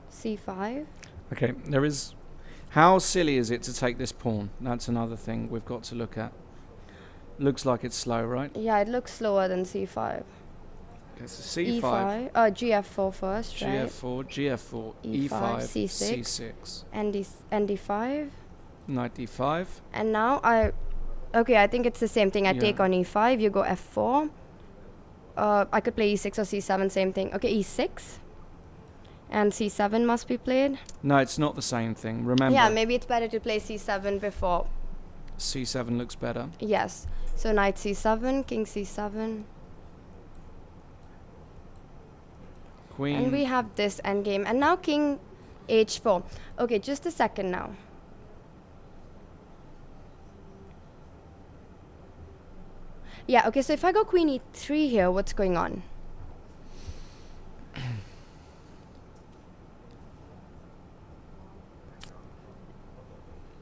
Speaker 4: C5.
Speaker 3: Okay, there is... How silly is it to take this pawn? That's another thing we've got to look at. Looks like it's slow, right?
Speaker 4: Yeah, it looks slower than C5.
Speaker 3: Okay, so C5.
Speaker 4: E5. GF4 first, right?
Speaker 3: GF4, GF4,
Speaker 4: E5,
Speaker 3: E5,
Speaker 4: C6.
Speaker 3: C6.
Speaker 4: And D5.
Speaker 3: Knight D5.
Speaker 4: And now okay, I think it's the same thing. I take on E5, you go F4. I could play E6 or C7, same thing. Okay, E6. And C7 must be played.
Speaker 3: No, it's not the same thing. Remember.
Speaker 4: Yeah, maybe it's better to play C7 before.
Speaker 3: C7 looks better.
Speaker 4: Yes. So Knight C7, King C7.
Speaker 3: Queen.
Speaker 4: And we have this endgame. And now King H4. Okay, just a second now. Yeah, okay, so if I go Queen E3 here, what's going on?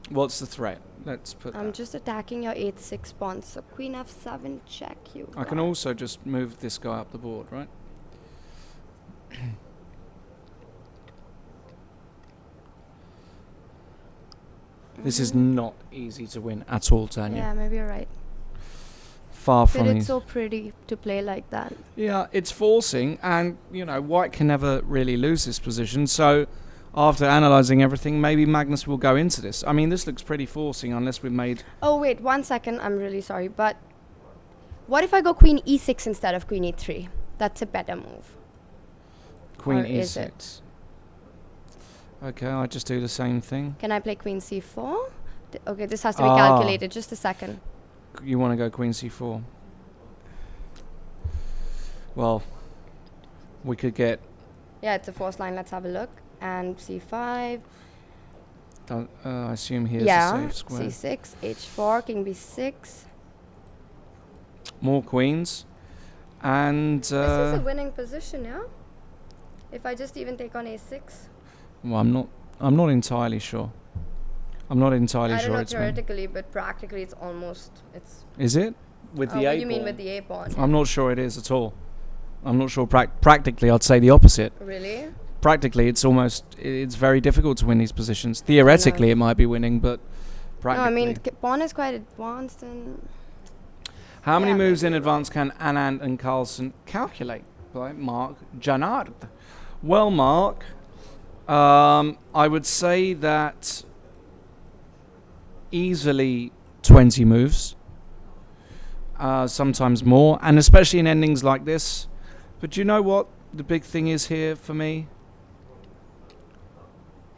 Speaker 3: What's the threat? Let's put
Speaker 4: I'm
Speaker 3: that.
Speaker 4: just attacking your 8-6 pawn. So Queen F7, check you.
Speaker 3: I can also just move this guy up the board, right? This is not easy to win at all, Tanya.
Speaker 4: Yeah, maybe you're right.
Speaker 3: Far
Speaker 4: But
Speaker 3: from
Speaker 4: it's
Speaker 3: easy.
Speaker 4: so pretty to play like that.
Speaker 3: Yeah, it's forcing, and White can never really lose this position. So, after analysing everything, maybe Magnus will go into this. I mean, this looks pretty forcing unless we've made.
Speaker 4: Oh wait, 1 second. I'm really sorry, but what if I go Queen E6 instead of Queen E3? That's a better move.
Speaker 3: Queen
Speaker 4: Or is
Speaker 3: E6.
Speaker 4: it?
Speaker 3: Okay, I just do the same thing.
Speaker 4: Can I play Queen C4? Okay, this has to be calculated. Just a second.
Speaker 3: You want to go Queen C4? Well, we could get.
Speaker 4: Yeah, it's a forced line. Let's have a look. And C5.
Speaker 3: I assume here's
Speaker 4: Yeah,
Speaker 3: the safe square.
Speaker 4: C6, H4, King B6.
Speaker 3: More queens, and
Speaker 4: This is a winning position, yeah? If I just even take on A6.
Speaker 3: well, I'm not entirely sure. I'm not entirely
Speaker 4: I don't
Speaker 3: sure
Speaker 4: know
Speaker 3: it's winning.
Speaker 4: theoretically, but practically it's almost.
Speaker 3: Is it with the
Speaker 4: what
Speaker 3: A
Speaker 4: do you mean
Speaker 3: pawn?
Speaker 4: with the A pawn?
Speaker 3: I'm not sure it is at all. I'm not sure. Practically, I'd say the opposite.
Speaker 4: Really?
Speaker 3: Practically, it's very difficult to win these positions. Theoretically, it might be winning, but practically.
Speaker 4: No, I mean pawn is quite advanced and.
Speaker 3: How many
Speaker 4: Yeah,
Speaker 3: moves
Speaker 4: maybe
Speaker 3: in
Speaker 4: you're
Speaker 3: advance can Anand and Carlsen calculate? By Mark Janard. Well, Mark, I would say that easily 20 moves, sometimes more, and especially in endings like this. But you know what the big thing is here for me?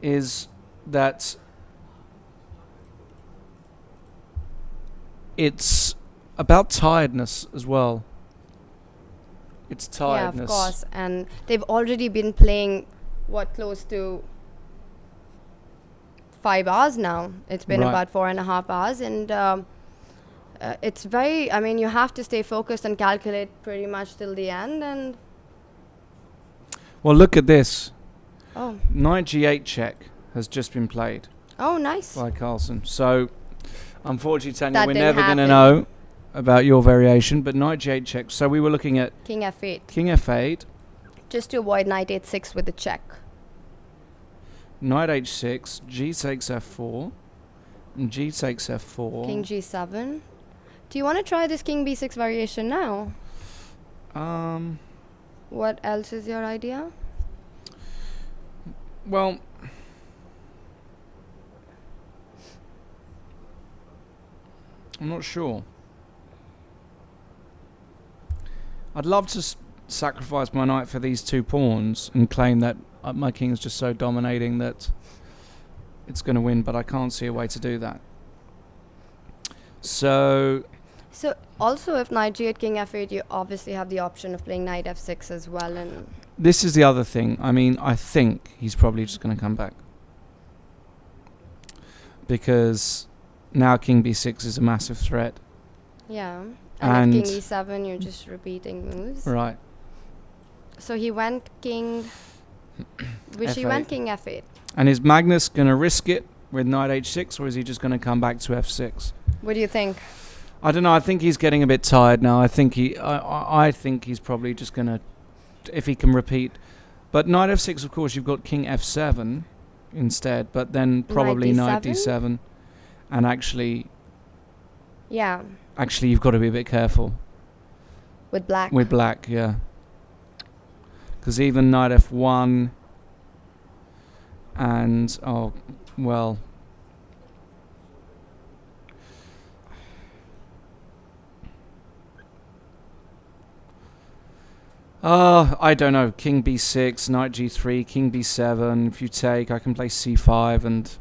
Speaker 3: Is that it's about tiredness as well. It's tiredness.
Speaker 4: Yeah, of course. And they've already been playing, close to 5 hours now. It's been
Speaker 3: Right.
Speaker 4: about 4.5 hours. And it's very, I mean, you have to stay focused and calculate pretty much till the end. And
Speaker 3: Well, look at this.
Speaker 4: oh,
Speaker 3: Knight G8 check has just been played
Speaker 4: nice.
Speaker 3: by Carlsen. So, unfortunately, Tanya,
Speaker 4: That
Speaker 3: we're
Speaker 4: didn't
Speaker 3: never going to
Speaker 4: happen.
Speaker 3: know about your variation. But Knight G8 check. So we were looking at
Speaker 4: King F8.
Speaker 3: King F8,
Speaker 4: Just to avoid Knight H6 with the check.
Speaker 3: Knight H6, G takes F4, and G takes F4.
Speaker 4: King G7. Do you want to try this King B6 variation now? What else is your idea?
Speaker 3: Well, I'm not sure. I'd love to sacrifice my knight for these 2 pawns and claim that my king's just so dominating that it's going to win, but I can't see a way to do that. So,
Speaker 4: Also, if Knight G8, King F8, you obviously have the option of playing Knight F6 as well. And
Speaker 3: this is the other thing. I mean, I think he's probably just going to come back. Because now King B6 is a massive threat.
Speaker 4: yeah.
Speaker 3: And
Speaker 4: if King E7, you're just repeating moves.
Speaker 3: Right.
Speaker 4: So he went King. He
Speaker 3: F8.
Speaker 4: went King F8.
Speaker 3: And is Magnus going to risk it with Knight H6, or is he just going to come back to F6?
Speaker 4: What do you think?
Speaker 3: I don't know. I think he's getting a bit tired now. I think he's probably just going to, if he can repeat. But Knight F6, of course, you've got King F7 instead, but then probably Knight D7. And actually,
Speaker 4: Yeah,
Speaker 3: you've got to be a bit careful.
Speaker 4: with black.
Speaker 3: With black, yeah. Because even Knight F1 and, well. I don't know. King B6, Knight G3, King B7. If you take, I can play C5 and...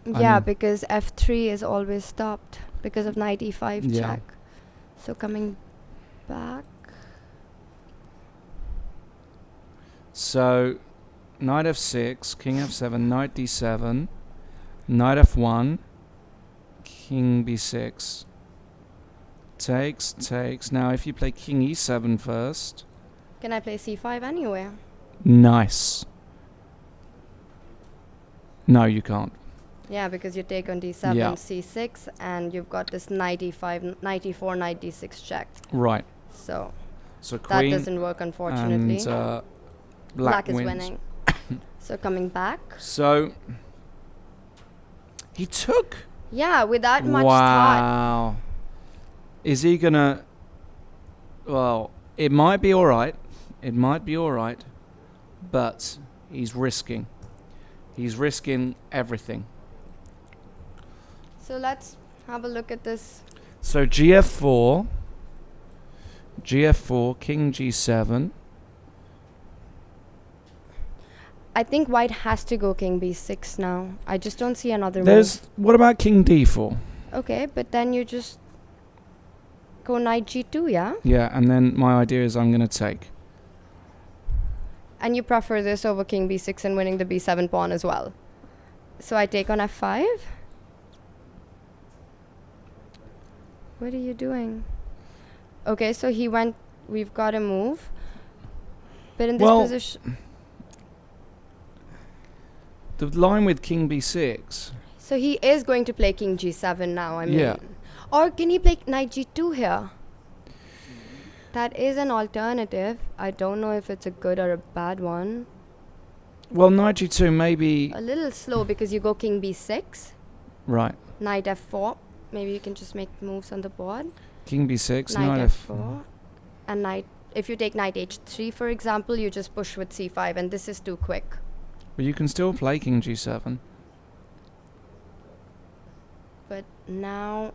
Speaker 4: Yeah,
Speaker 3: mean-
Speaker 4: because F3 is always stopped because of Knight E5
Speaker 3: Yeah.
Speaker 4: check. So coming back.
Speaker 3: So, Knight F6, King F7, Knight D7, Knight F1, King B6. Takes. Now, if you play King E7 first,
Speaker 4: Can I play C5 anywhere?
Speaker 3: nice. No, you can't.
Speaker 4: Yeah, because you take on D7,
Speaker 3: Yeah.
Speaker 4: C6, and you've got this Knight E5, Knight E4, Knight D6 check.
Speaker 3: Right.
Speaker 4: So
Speaker 3: So
Speaker 4: that
Speaker 3: Queen
Speaker 4: doesn't work, unfortunately.
Speaker 3: and
Speaker 4: Black is
Speaker 3: wins.
Speaker 4: winning. So coming back.
Speaker 3: So he took.
Speaker 4: Yeah, without much thought.
Speaker 3: Wow. Is he gonna? Well, it might be all right. It might be all right, but he's risking. He's risking everything.
Speaker 4: So let's have a look at this.
Speaker 3: So GF4, King G7.
Speaker 4: I think white has to go king b6 now. I just don't see another
Speaker 3: What about King D4?
Speaker 4: Okay, but then you just go knight g2, yeah?
Speaker 3: Yeah, and then my idea is I'm going to take.
Speaker 4: And you prefer this over king b6 and winning the b7 pawn as well. So I take on f5. What are you doing? Okay, so he went, we've got to move. But in this position...
Speaker 3: The line with King B6.
Speaker 4: So he is going to play King G7 now, I mean.
Speaker 3: Yeah.
Speaker 4: Or can he play Knight G2 here? That is an alternative. I don't know if it's a good or a bad one.
Speaker 3: Well, Knight G2 maybe...
Speaker 4: A little slow because you go King B6.
Speaker 3: Right.
Speaker 4: Knight F4. Maybe you can just make moves on the board.
Speaker 3: King B6,
Speaker 4: Knight F4. And Knight... If you take Knight H3, for example, you just push with C5 and this is too quick.
Speaker 3: But you can still play King G7.
Speaker 4: But now...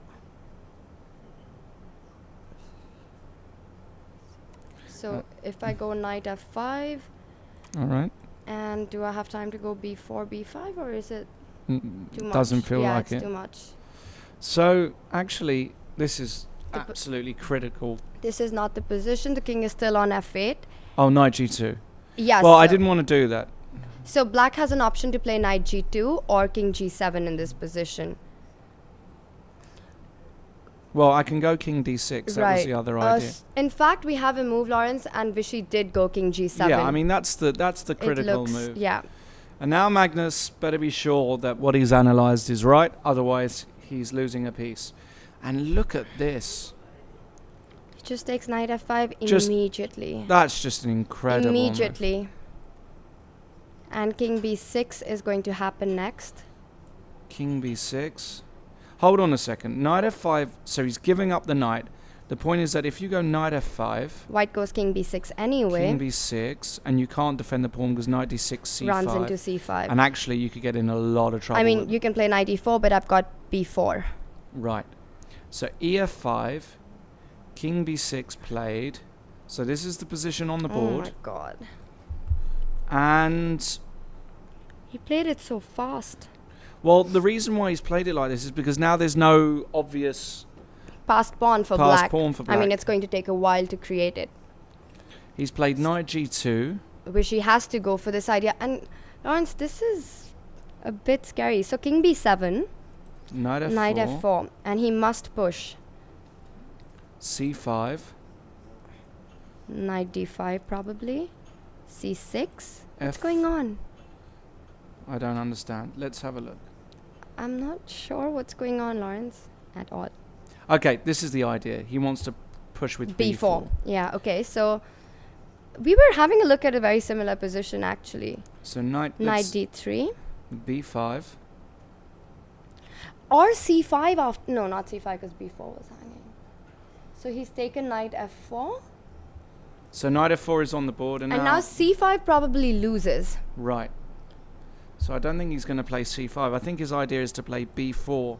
Speaker 4: So if I go Knight F5...
Speaker 3: Alright.
Speaker 4: And do I have time to go B4, B5 or is it too much?
Speaker 3: Doesn't feel like
Speaker 4: it's
Speaker 3: it.
Speaker 4: too much.
Speaker 3: So, actually, this is absolutely critical.
Speaker 4: This is not the position. The king is still on F8.
Speaker 3: Oh, Knight G2.
Speaker 4: Yes.
Speaker 3: Well, I didn't want to do that.
Speaker 4: So black has an option to play Knight G2 or King G7 in this position.
Speaker 3: Well, I can go King D6. That was the other idea.
Speaker 4: In fact, we have a move, Lawrence, and Vishy did go King G7.
Speaker 3: Yeah, I mean, that's the critical move.
Speaker 4: Yeah.
Speaker 3: And now Magnus better be sure that what he's analysed is right. Otherwise, he's losing a piece. And look at this.
Speaker 4: He just takes Knight F5 immediately.
Speaker 3: That's just an incredible
Speaker 4: Immediately.
Speaker 3: move.
Speaker 4: And King B6 is going to happen next.
Speaker 3: King B6. Hold on a second. Knight F5. So he's giving up the knight. The point is that if you go Knight F5...
Speaker 4: White goes King B6 anyway.
Speaker 3: King B6. And you can't defend the pawn because Knight D6, C5.
Speaker 4: Runs into C5.
Speaker 3: And actually, you could get in a lot of trouble.
Speaker 4: I mean, you can play Knight E4, but I've got B4.
Speaker 3: Right. So EF5. King B6 played. So this is the position on the board.
Speaker 4: Oh my god.
Speaker 3: And...
Speaker 4: He played it so fast.
Speaker 3: Well, the reason why he's played it like this is because now there's no obvious...
Speaker 4: Passed pawn for black. I mean, it's going to take a while to create it.
Speaker 3: He's played Knight G2.
Speaker 4: Which he has to go for this idea. And, Lawrence, this is a bit scary. So, King B7.
Speaker 3: Knight F4.
Speaker 4: Knight F4. And he must push.
Speaker 3: C5.
Speaker 4: Knight D5, probably. C6. What's going on?
Speaker 3: I don't understand. Let's have a look.
Speaker 4: I'm not sure what's going on, Lawrence, at all.
Speaker 3: Okay, this is the idea. He wants to push with B4.
Speaker 4: Yeah, okay. So we were having a look at a very similar position, actually.
Speaker 3: So Knight
Speaker 4: D3.
Speaker 3: B5.
Speaker 4: Or C5 after... No, not C5 because B4 was hanging. So he's taken Knight F4.
Speaker 3: So Knight F4 is on the board. And
Speaker 4: now C5 probably loses.
Speaker 3: Right. So I don't think he's going to play C5. I think his idea is to play B4.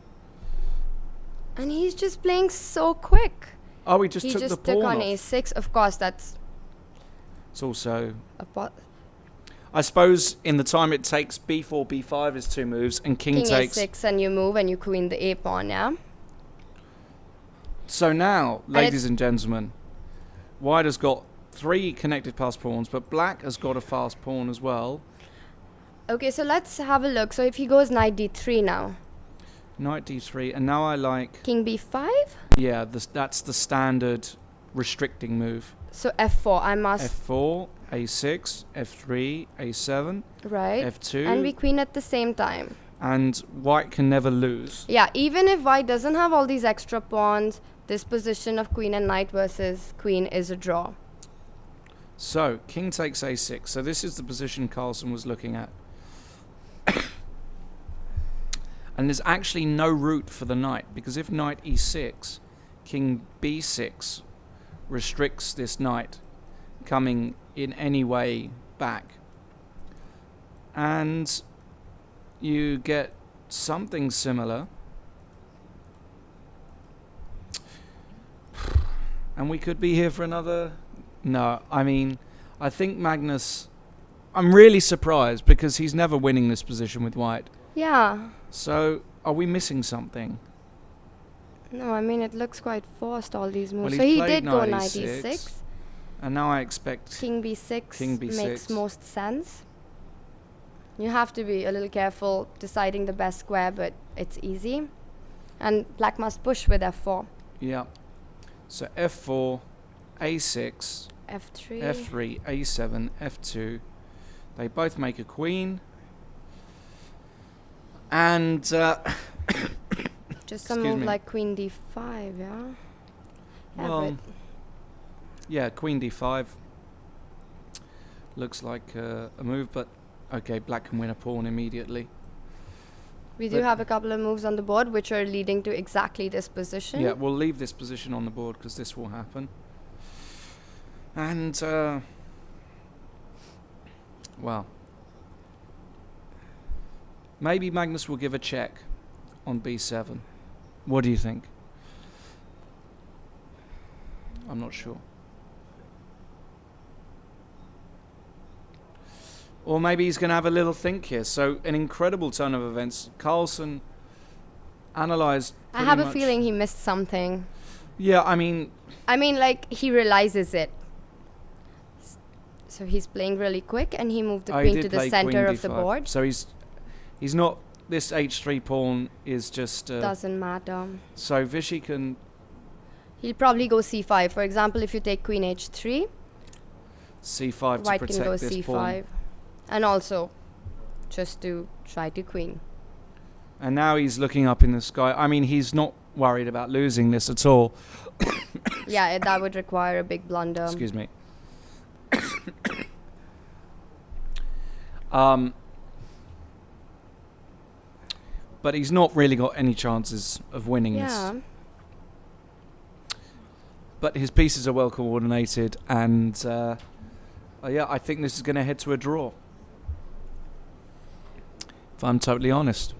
Speaker 4: And he's just playing so quick.
Speaker 3: Oh, he just took the pawn
Speaker 4: on
Speaker 3: off.
Speaker 4: A6. Of course, that's...
Speaker 3: It's also...
Speaker 4: I
Speaker 3: suppose in the time it takes B4, B5 is two moves, and King takes...
Speaker 4: A6 and you move and you queen the A pawn, yeah?
Speaker 3: So now, ladies and gentlemen, White has got 3 connected passed pawns, but Black has got a fast pawn as well.
Speaker 4: Okay, so let's have a look. So if he goes Knight D3 now.
Speaker 3: Knight D3, and now I like...
Speaker 4: King B5?
Speaker 3: Yeah, that's the standard restricting move.
Speaker 4: So F4, I must...
Speaker 3: F4, A6, F3, A7,
Speaker 4: right.
Speaker 3: F2.
Speaker 4: And we queen at the same time.
Speaker 3: And White can never lose.
Speaker 4: Yeah, even if White doesn't have all these extra pawns, this position of queen and knight versus queen is a draw.
Speaker 3: So, king takes a6. So this is the position Carlsen was looking at. And there's actually no route for the knight, because if knight e6, king b6 restricts this knight coming in any way back. And you get something similar. And we could be here for another... No, I mean, I think Magnus... I'm really surprised, because he's never winning this position with white.
Speaker 4: Yeah.
Speaker 3: So, are we missing something?
Speaker 4: No, I mean, it looks quite forced, all these moves.
Speaker 3: Well,
Speaker 4: so he
Speaker 3: played
Speaker 4: did go
Speaker 3: knight
Speaker 4: knight
Speaker 3: e6.
Speaker 4: e6.
Speaker 3: And now I expect...
Speaker 4: King b6,
Speaker 3: King b6
Speaker 4: makes most sense. You have to be a little careful deciding the best square, but it's easy. And black must push with f4.
Speaker 3: Yeah. So f4, a6,
Speaker 4: f3.
Speaker 3: f3, a7, f2. They both make a queen. And...
Speaker 4: just some move like queen d5, yeah?
Speaker 3: Well, yeah, queen d5 looks like a move, but okay, black can win a pawn immediately.
Speaker 4: We do have a couple of moves on the board which are leading to exactly this position.
Speaker 3: Yeah, we'll leave this position on the board because this will happen. And, well, maybe Magnus will give a check on b7. What do you think? I'm not sure. Or maybe he's going to have a little think here. So, an incredible turn of events. Carlsen analysed.
Speaker 4: I have a feeling he missed something.
Speaker 3: Yeah, I mean,
Speaker 4: like, he realizes it. So he's playing really quick, and he moved the queen to the center of the board.
Speaker 3: So he's not. This h3 pawn is just...
Speaker 4: doesn't matter.
Speaker 3: So Vishy can...
Speaker 4: He'll probably go c5. For example, if you take queen h3...
Speaker 3: c5 to
Speaker 4: white
Speaker 3: protect
Speaker 4: can go
Speaker 3: this
Speaker 4: c5.
Speaker 3: pawn.
Speaker 4: And also, just to try to queen.
Speaker 3: And now he's looking up in the sky. I mean, he's not worried about losing this at all.
Speaker 4: Yeah, that would require a big blunder.
Speaker 3: Excuse me. But he's not really got any chances of winning this. But his pieces are well coordinated, and yeah, I think this is going to head to a draw. If I'm totally honest.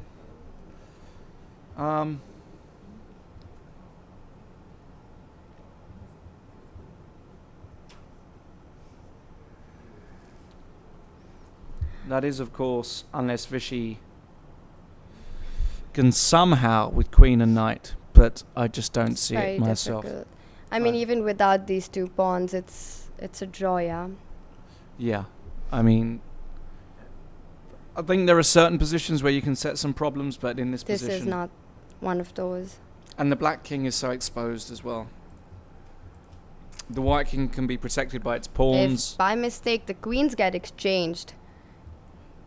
Speaker 3: That is, of course, unless Vishy can somehow with queen and knight, but I just don't see it myself.
Speaker 4: Difficult. I mean, even without these two pawns, it's a draw, yeah.
Speaker 3: Yeah, I mean, I think there are certain positions where you can set some problems, but in this position...
Speaker 4: This is not one of those.
Speaker 3: And the black king is so exposed as well. The white king can be protected by its pawns.
Speaker 4: If by mistake the queens get exchanged,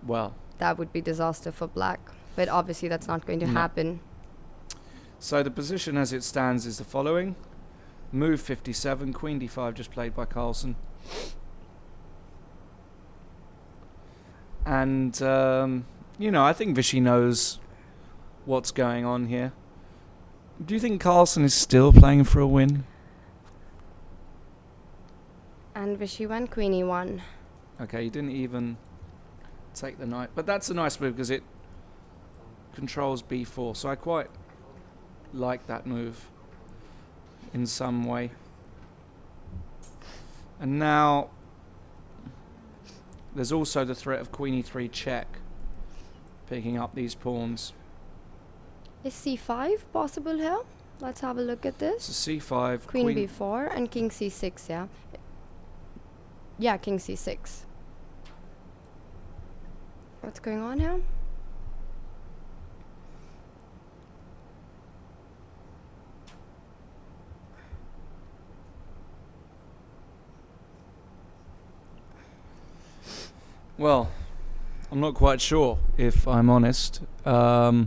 Speaker 3: well,
Speaker 4: that would be disaster for black. But obviously that's not going to happen.
Speaker 3: So the position as it stands is the following. Move 57, queen d5 just played by Carlsen. And, you know, I think Vishy knows what's going on here. Do you think Carlsen is still playing for a win?
Speaker 4: And Vishy went queen e1.
Speaker 3: Okay, he didn't even take the knight. But that's a nice move because it controls b4. So I quite like that move in some way. And now there's also the threat of queen e3 check, picking up these pawns.
Speaker 4: Is c5 possible here? Let's have a look at this.
Speaker 3: So c5,
Speaker 4: Queen b4 and king c6, yeah? Yeah, king c6. What's going on here?
Speaker 3: Well, I'm not quite sure, if I'm honest.
Speaker 4: About?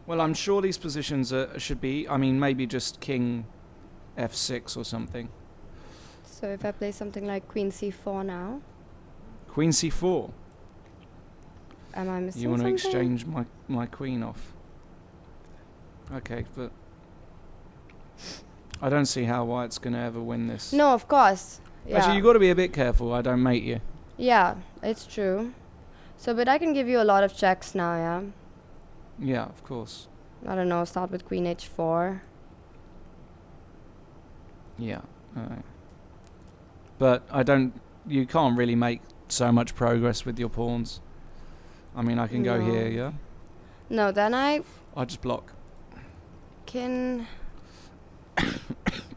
Speaker 3: Well, I'm sure these positions should be, I mean, maybe just king f6 or something.
Speaker 4: So if I play something like queen c4 now,
Speaker 3: Queen c4.
Speaker 4: am I missing
Speaker 3: You want to
Speaker 4: something?
Speaker 3: exchange my queen off. Okay, but I don't see how White's going to ever win this.
Speaker 4: No, of course. Yeah.
Speaker 3: Actually, you got to be a bit careful. I don't mate you.
Speaker 4: Yeah, it's true. So, but I can give you a lot of checks now, yeah?
Speaker 3: Yeah, of course.
Speaker 4: I don't know, start with queen h4.
Speaker 3: Yeah. But you can't really make so much progress with your pawns. I mean, I can go
Speaker 4: No.
Speaker 3: here, yeah?
Speaker 4: No, then I
Speaker 3: just block.
Speaker 4: can...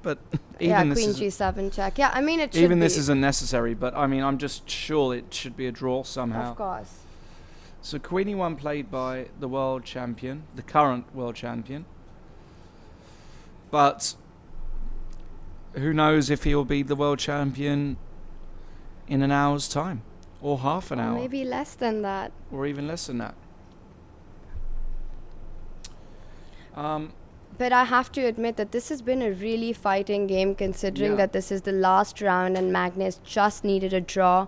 Speaker 3: But
Speaker 4: yeah,
Speaker 3: even this
Speaker 4: queen
Speaker 3: is
Speaker 4: g7 check. Yeah, I mean, it should
Speaker 3: even
Speaker 4: be.
Speaker 3: this isn't necessary, but I mean, I'm just sure it should be a draw somehow.
Speaker 4: Of course.
Speaker 3: So queen e1 played by the world champion, the current world champion. But who knows if he'll be the world champion in an hour's time, or half an
Speaker 4: Or
Speaker 3: hour,
Speaker 4: maybe less than that.
Speaker 3: or even less than that.
Speaker 4: But I have to admit that this has been a really fighting game, considering
Speaker 3: Yeah.
Speaker 4: that this is the last round and Magnus just needed a draw.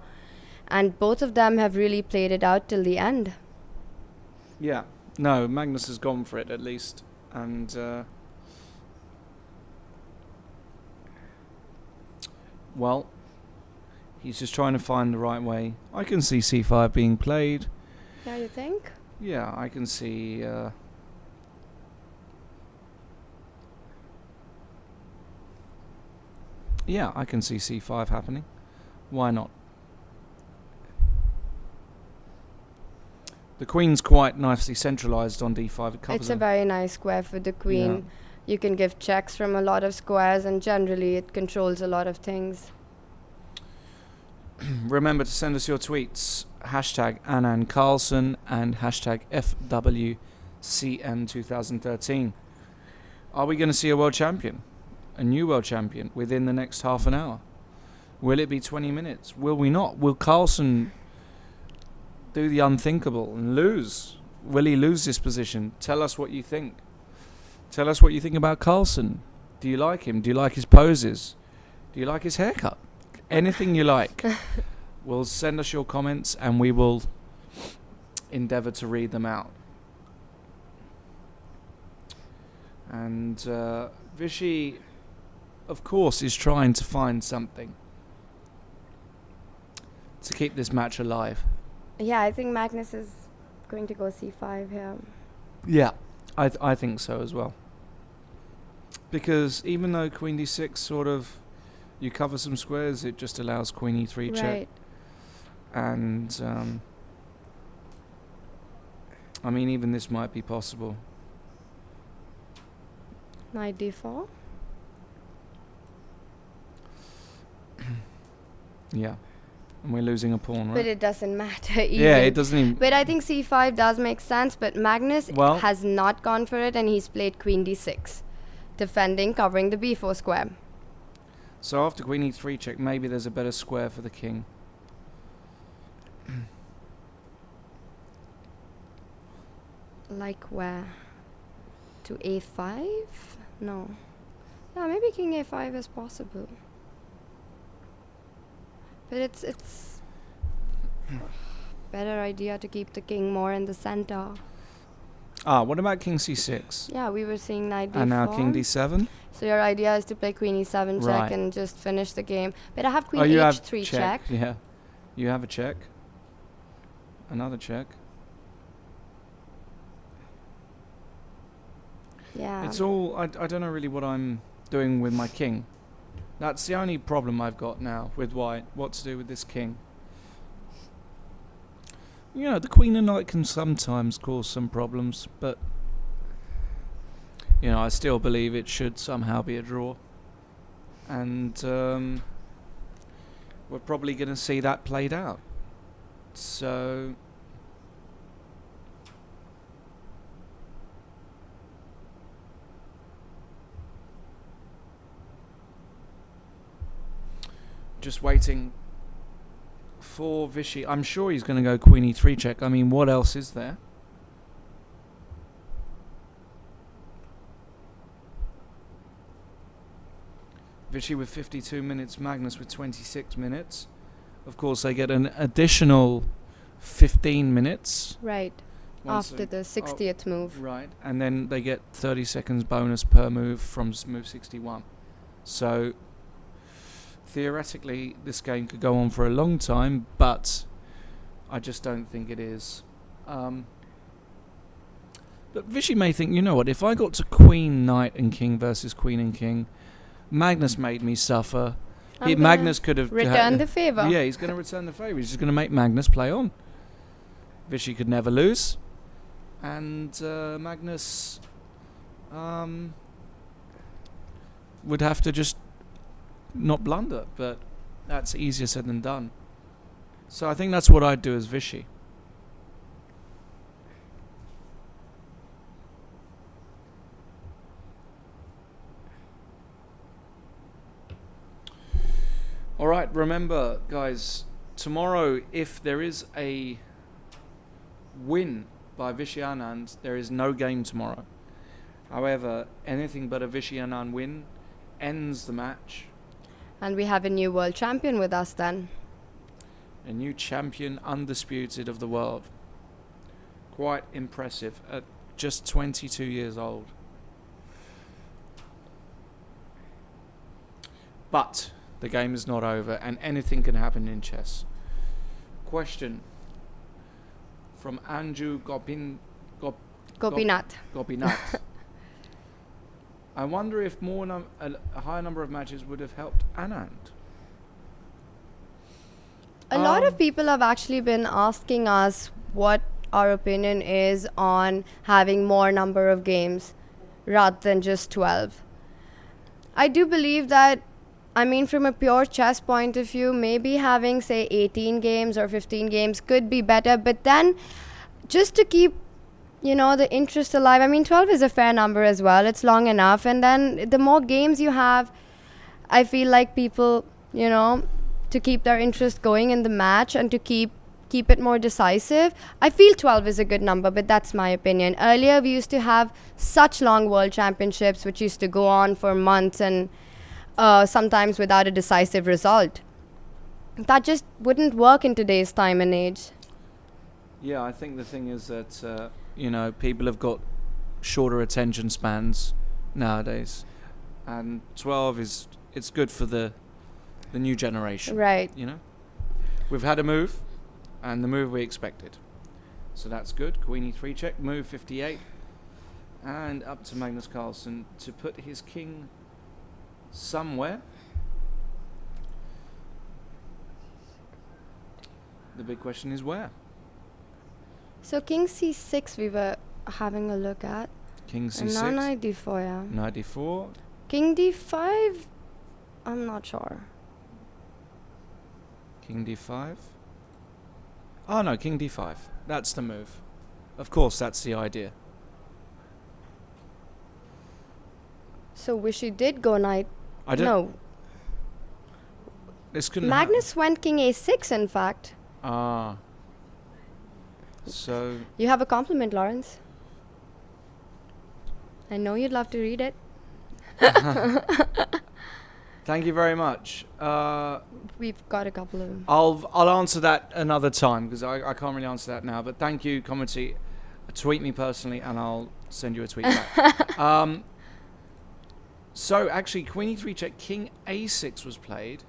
Speaker 4: And both of them have really played it out till the end.
Speaker 3: Yeah. No, Magnus has gone for it at least. And well, he's just trying to find the right way. I can see c5 being played.
Speaker 4: Yeah, you think?
Speaker 3: Yeah, I can see yeah, I can see c5 happening. Why not? The queen's quite nicely centralized on d5. It covers
Speaker 4: It's a
Speaker 3: her.
Speaker 4: very nice square for the queen.
Speaker 3: Yeah.
Speaker 4: You can give checks from a lot of squares, and generally it controls a lot of things.
Speaker 3: Remember to send us your tweets. Hashtag Anand Carlsen and hashtag FWCN2013. Are we going to see a world champion? A new world champion within the next half an hour? Will it be 20 minutes? Will we not? Will Carlsen do the unthinkable and lose? Will he lose this position? Tell us what you think. Tell us what you think about Carlsen. Do you like him? Do you like his poses? Do you like his haircut? Anything you like. Well, send us your comments and we will endeavour to read them out. And Vishy, of course, is trying to find something to keep this match alive.
Speaker 4: Yeah, I think Magnus is going to go c5 here.
Speaker 3: Yeah, I think so as well. Because even though queen d6 sort of, you cover some squares, it just allows queen e3 check.
Speaker 4: Right.
Speaker 3: And I mean, even this might be possible.
Speaker 4: Knight d4.
Speaker 3: Yeah, and we're losing a pawn, right?
Speaker 4: But it doesn't matter even.
Speaker 3: Yeah, it doesn't even.
Speaker 4: But I think c5 does make sense, but Magnus
Speaker 3: Well-
Speaker 4: has not gone for it, and he's played queen d6, defending, covering the b4 square.
Speaker 3: So after queen e3 check, maybe there's a better square for the king.
Speaker 4: Like where? To a5? No. Yeah, maybe king a5 is possible. But it's better idea to keep the king more in the center.
Speaker 3: What about king c6?
Speaker 4: Yeah, we were seeing knight d4.
Speaker 3: And now king d7?
Speaker 4: So your idea is to play queen e7 check
Speaker 3: Right.
Speaker 4: and just finish the game. But I have queen
Speaker 3: you have
Speaker 4: h3 check.
Speaker 3: Yeah. You have a check. Another check.
Speaker 4: Yeah.
Speaker 3: It's all, I don't know really what I'm doing with my king. That's the only problem I've got now with white. What to do with this king. You know, the queen and knight can sometimes cause some problems, but you know, I still believe it should somehow be a draw. And we're probably going to see that played out. So just waiting for Vishy. I'm sure he's going to go queen e3 check. I mean, what else is there? Vishy with 52 minutes, Magnus with 26 minutes. Of course, they get an additional 15 minutes.
Speaker 4: Right. After the 60th move.
Speaker 3: Right. And then they get 30 seconds bonus per move from move 61. So, theoretically, this game could go on for a long time, but I just don't think it is. But Vishy may think, you know what, if I got to Queen, Knight and King versus Queen and King, Magnus made me suffer. Magnus could have
Speaker 4: returned the favour.
Speaker 3: Yeah, he's going to return the favour. He's just going to make Magnus play on. Vishy could never lose. And Magnus would have to just not blunder. But that's easier said than done. So I think that's what I'd do as Vishy. All right, remember, guys, tomorrow, if there is a win by Viswanthan Anand, there is no game tomorrow. However, anything but a Viswanthan Anand win ends the match.
Speaker 4: And we have a new world champion with us then.
Speaker 3: A new champion, undisputed of the world. Quite impressive at just 22 years old. But the game is not over, and anything can happen in chess. Question from Anju Gopinath. I wonder if a higher number of matches would have helped Anand.
Speaker 4: A lot of people have actually been asking us what our opinion is on having more number of games rather than just 12. I do believe that, I mean, from a pure chess point of view, maybe having, say, 18 games or 15 games could be better. But then, just to keep, the interest alive, I mean, 12 is a fair number as well. It's long enough. And then the more games you have, I feel like people, to keep their interest going in the match and to keep it more decisive. I feel 12 is a good number, but that's my opinion. Earlier, we used to have such long world championships, which used to go on for months and sometimes without a decisive result. That just wouldn't work in today's time and age.
Speaker 3: Yeah, I think the thing is that, people have got shorter attention spans nowadays. And 12 it's good for the new generation.
Speaker 4: Right.
Speaker 3: We've had a move, and the move we expected. So that's good. Queen e3 check, move 58. And up to Magnus Carlsen to put his king somewhere. The big question is where?
Speaker 4: So king c6 we were having a look at.
Speaker 3: King c6.
Speaker 4: And now knight d4, yeah.
Speaker 3: Knight d4.
Speaker 4: King d5, I'm not sure.
Speaker 3: King d5. Oh no, king d5. That's the move. Of course, that's the idea.
Speaker 4: So Vishy did go knight.
Speaker 3: I don't.
Speaker 4: No.
Speaker 3: This couldn't.
Speaker 4: Magnus went king a6, in fact.
Speaker 3: Ah. So.
Speaker 4: You have a compliment, Lawrence. I know you'd love to read it.
Speaker 3: Thank you very much.
Speaker 4: We've got a couple of.
Speaker 3: I'll answer that another time because I can't really answer that now. But thank you, commentary. Tweet me personally, and I'll send you a tweet back. So actually, Queen e3 check, King a6 was played.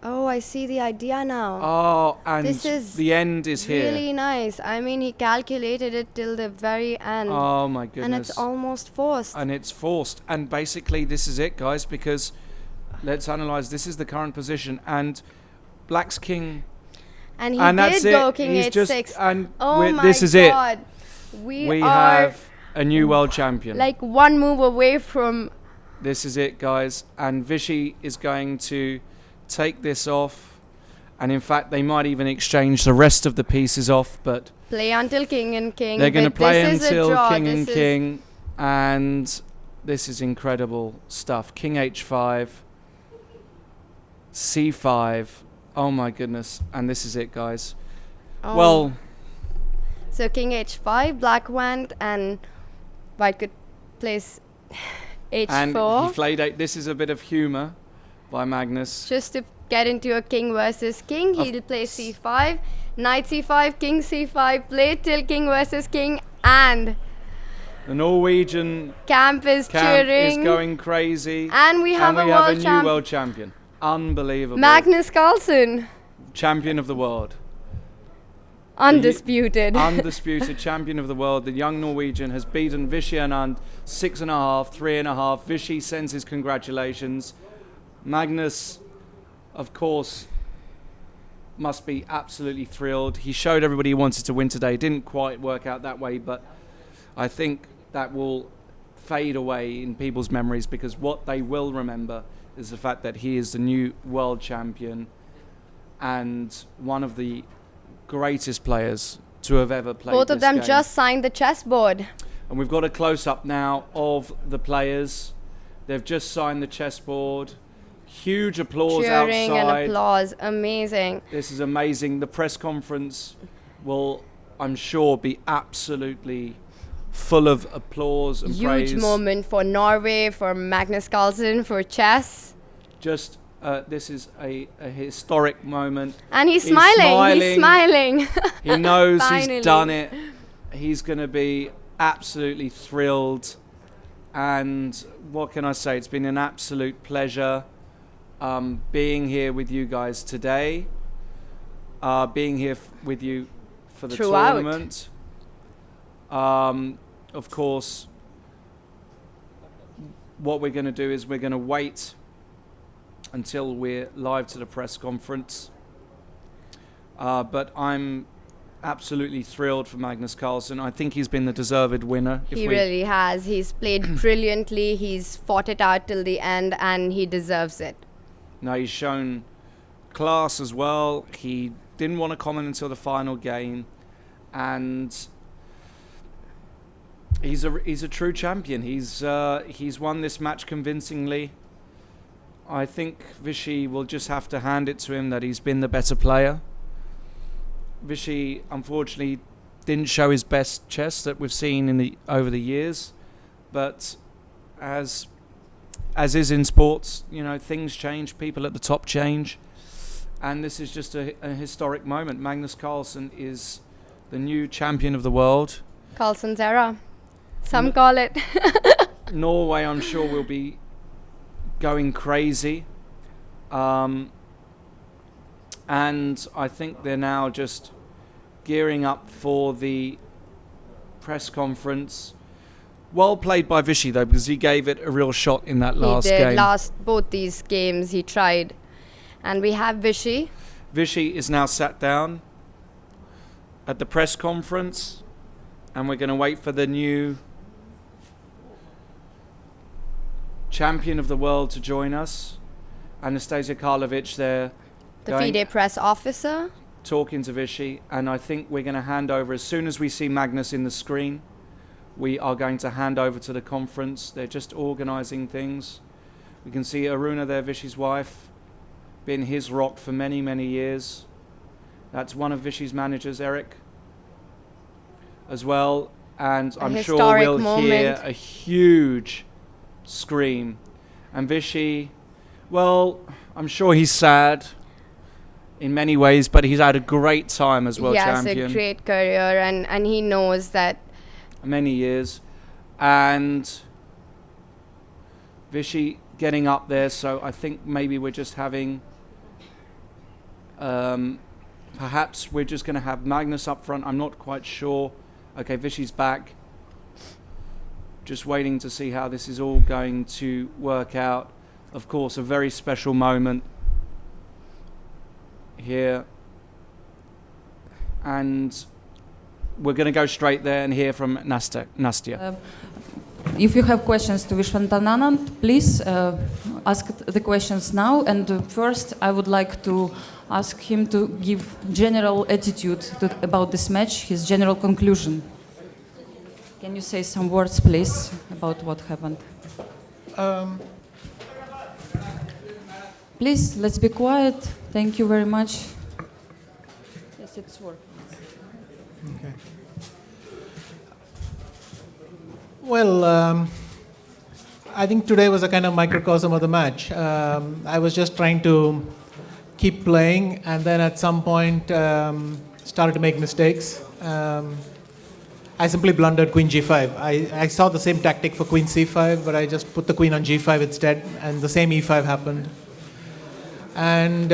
Speaker 4: Oh, I see the idea now.
Speaker 3: Oh, and
Speaker 4: this is
Speaker 3: the end is here.
Speaker 4: Really nice. I mean, he calculated it till the very end.
Speaker 3: Oh my goodness.
Speaker 4: And it's almost forced.
Speaker 3: And it's forced. And basically, this is it, guys, because let's analyze. This is the current position, and Black's king.
Speaker 4: And he
Speaker 3: did
Speaker 4: go king h6.
Speaker 3: And
Speaker 4: oh my
Speaker 3: this is
Speaker 4: God.
Speaker 3: it.
Speaker 4: We
Speaker 3: have a new world champion.
Speaker 4: Like one move away from.
Speaker 3: This is it, guys. And Vishy is going to take this off. And in fact, they might even exchange the rest of the pieces off. But
Speaker 4: play until king and king.
Speaker 3: They're going to play until king and king. And this is incredible stuff. King h5. c5. Oh my goodness. And this is it, guys.
Speaker 4: Oh.
Speaker 3: Well.
Speaker 4: So king h5, black went, and white could place h4.
Speaker 3: And he played this is a bit of humour. by Magnus.
Speaker 4: Just to get into a king versus king, he'll play c5, knight c5, king c5, play till king versus king, and
Speaker 3: the Norwegian
Speaker 4: camp is
Speaker 3: camp
Speaker 4: cheering.
Speaker 3: is going crazy.
Speaker 4: And we have a
Speaker 3: new world champion. Unbelievable.
Speaker 4: Magnus Carlsen.
Speaker 3: Champion of the world.
Speaker 4: Undisputed.
Speaker 3: Undisputed champion of the world. The young Norwegian has beaten Viswanthan Anand 6.5, 3.5. Vishy sends his congratulations. Magnus, of course, must be absolutely thrilled. He showed everybody he wanted to win today. Didn't quite work out that way, but I think that will fade away in people's memories, because what they will remember is the fact that he is the new world champion and one of the greatest players to have ever played.
Speaker 4: Both of them
Speaker 3: game.
Speaker 4: just signed the chessboard.
Speaker 3: And we've got a close-up now of the players. They've just signed the chessboard. Huge applause
Speaker 4: Cheering
Speaker 3: outside.
Speaker 4: and applause. Amazing.
Speaker 3: This is amazing. The press conference will, I'm sure, be absolutely full of applause and praise.
Speaker 4: Huge moment for Norway, for Magnus Carlsen, for chess.
Speaker 3: Just, this is a historic moment.
Speaker 4: And he's smiling. He's smiling.
Speaker 3: He knows
Speaker 4: Finally.
Speaker 3: he's done it. He's going to be absolutely thrilled. And what can I say? It's been an absolute pleasure being here with you guys today. Being here with you for the
Speaker 4: Throughout.
Speaker 3: tournament. Of course, what we're going to do is we're going to wait until we're live to the press conference. But I'm absolutely thrilled for Magnus Carlsen. I think he's been the deserved winner.
Speaker 4: He really has. He's played brilliantly. He's fought it out till the end, and he deserves it.
Speaker 3: No, he's shown class as well. He didn't want to comment until the final game, and he's a true champion. He's won this match convincingly. I think Vishy will just have to hand it to him that he's been the better player. Vishy, unfortunately, didn't show his best chess that we've seen over the years, but as is in sports, you know, things change, people at the top change, and this is just a historic moment. Magnus Carlsen is the new champion of the world.
Speaker 4: Carlsen's era. Some call it.
Speaker 3: Norway, I'm sure, will be going crazy. And I think they're now just gearing up for the press conference. Well played by Vishy, though, because he gave it a real shot in that last game.
Speaker 4: He did. Both these games he tried. And we have Vishy.
Speaker 3: Vishy is now sat down at the press conference, and we're going to wait for the new champion of the world to join us. Anastasia Karlovic there.
Speaker 4: The FIDE press officer.
Speaker 3: Talking to Vishy, and I think we're going to hand over, as soon as we see Magnus in the screen, we are going to hand over to the conference. They're just organising things. We can see Aruna there, Vishy's wife, been his rock for many, many years. That's one of Vishy's managers, Eric, as well. And I'm sure we'll hear a huge scream. And Vishy, well, I'm sure he's sad in many ways, but he's had a great time as world champion.
Speaker 4: Yes, a great career, and he knows that.
Speaker 3: Many years. And Vishy getting up there, so I think maybe we're just having, perhaps we're just going to have Magnus up front. I'm not quite sure. Okay, Vishy's back. Just waiting to see how this is all going to work out. Of course, a very special moment here, and we're going to go straight there and hear from Nastya.
Speaker 5: If you have questions to Viswanthan Anand, please ask the questions now. And first, I would like to ask him to give general attitude about this match, his general conclusion. Can you say some words, please, about what happened? Please, let's be quiet. Thank you very much. Yes, it's working.
Speaker 6: Okay. Well, I think today was a kind of microcosm of the match. I was just trying to keep playing, and then at some point started to make mistakes. I simply blundered queen g5. I saw the same tactic for queen c5, but I just put the queen on g5 instead, and the same e5 happened. And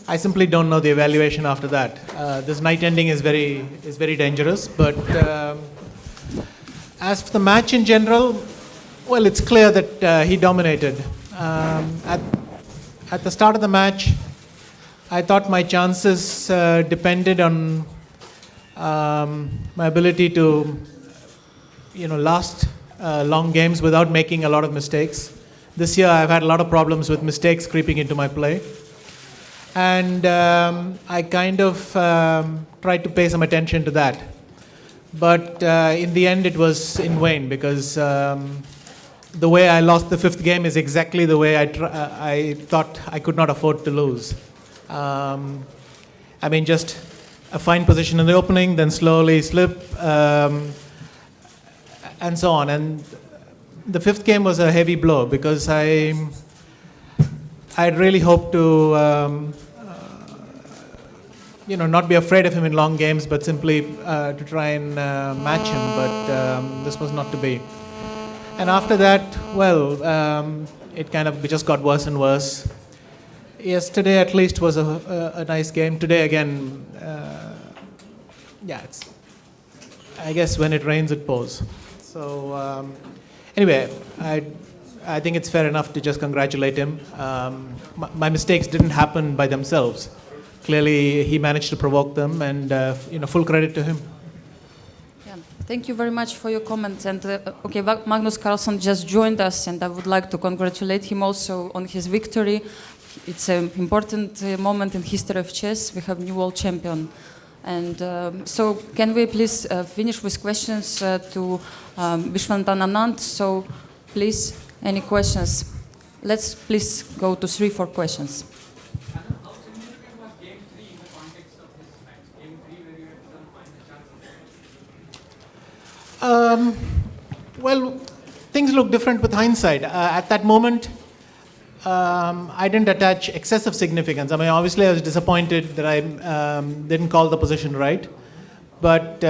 Speaker 6: I simply don't know the evaluation after that. This knight ending is very dangerous, but as for the match in general, well, it's clear that he dominated. At the start of the match, I thought my chances depended on my ability to, last long games without making a lot of mistakes. This year, I've had a lot of problems with mistakes creeping into my play. And I kind of tried to pay some attention to that. But in the end, it was in vain, because the way I lost the fifth game is exactly the way I thought I could not afford to lose. Just a fine position in the opening, then slowly slip, and so on. And the fifth game was a heavy blow, because I really hoped to not be afraid of him in long games, but simply to try and match him. But this was not to be. And after that, well, it kind of just got worse and worse. Yesterday, at least, was a nice game. Today, again, I guess when it rains, it pours. So anyway, I think it's fair enough to just congratulate him. My mistakes didn't happen by themselves. Clearly, he managed to provoke them, and full credit to him.
Speaker 5: Yeah, thank you very much for your comments. And Magnus Carlsen just joined us, and I would like to congratulate him also on his victory. It's an important moment in history of chess. We have new world champion. And so can we please finish with questions to Viswanthan Anand? So please, any questions? Let's please go to 3-4 questions.
Speaker 6: Well, things look different with hindsight. At that moment, I didn't attach excessive significance. Obviously, I was disappointed that I didn't call the position right. But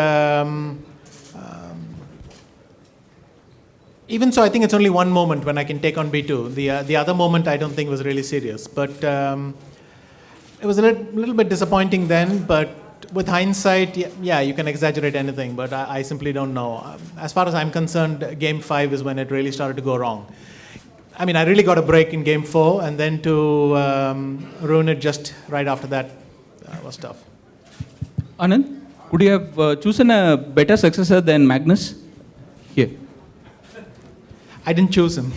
Speaker 6: even so, I think it's only one moment when I can take on b2. The other moment, I don't think was really serious. But it was a little bit disappointing then. But with hindsight, yeah, you can exaggerate anything. But I simply don't know. As far as I'm concerned, game 5 is when it really started to go wrong. I really got a break in game 4, and then to ruin it just right after that was tough.
Speaker 7: Anand, would you have chosen a better successor than Magnus here?
Speaker 6: I didn't choose him.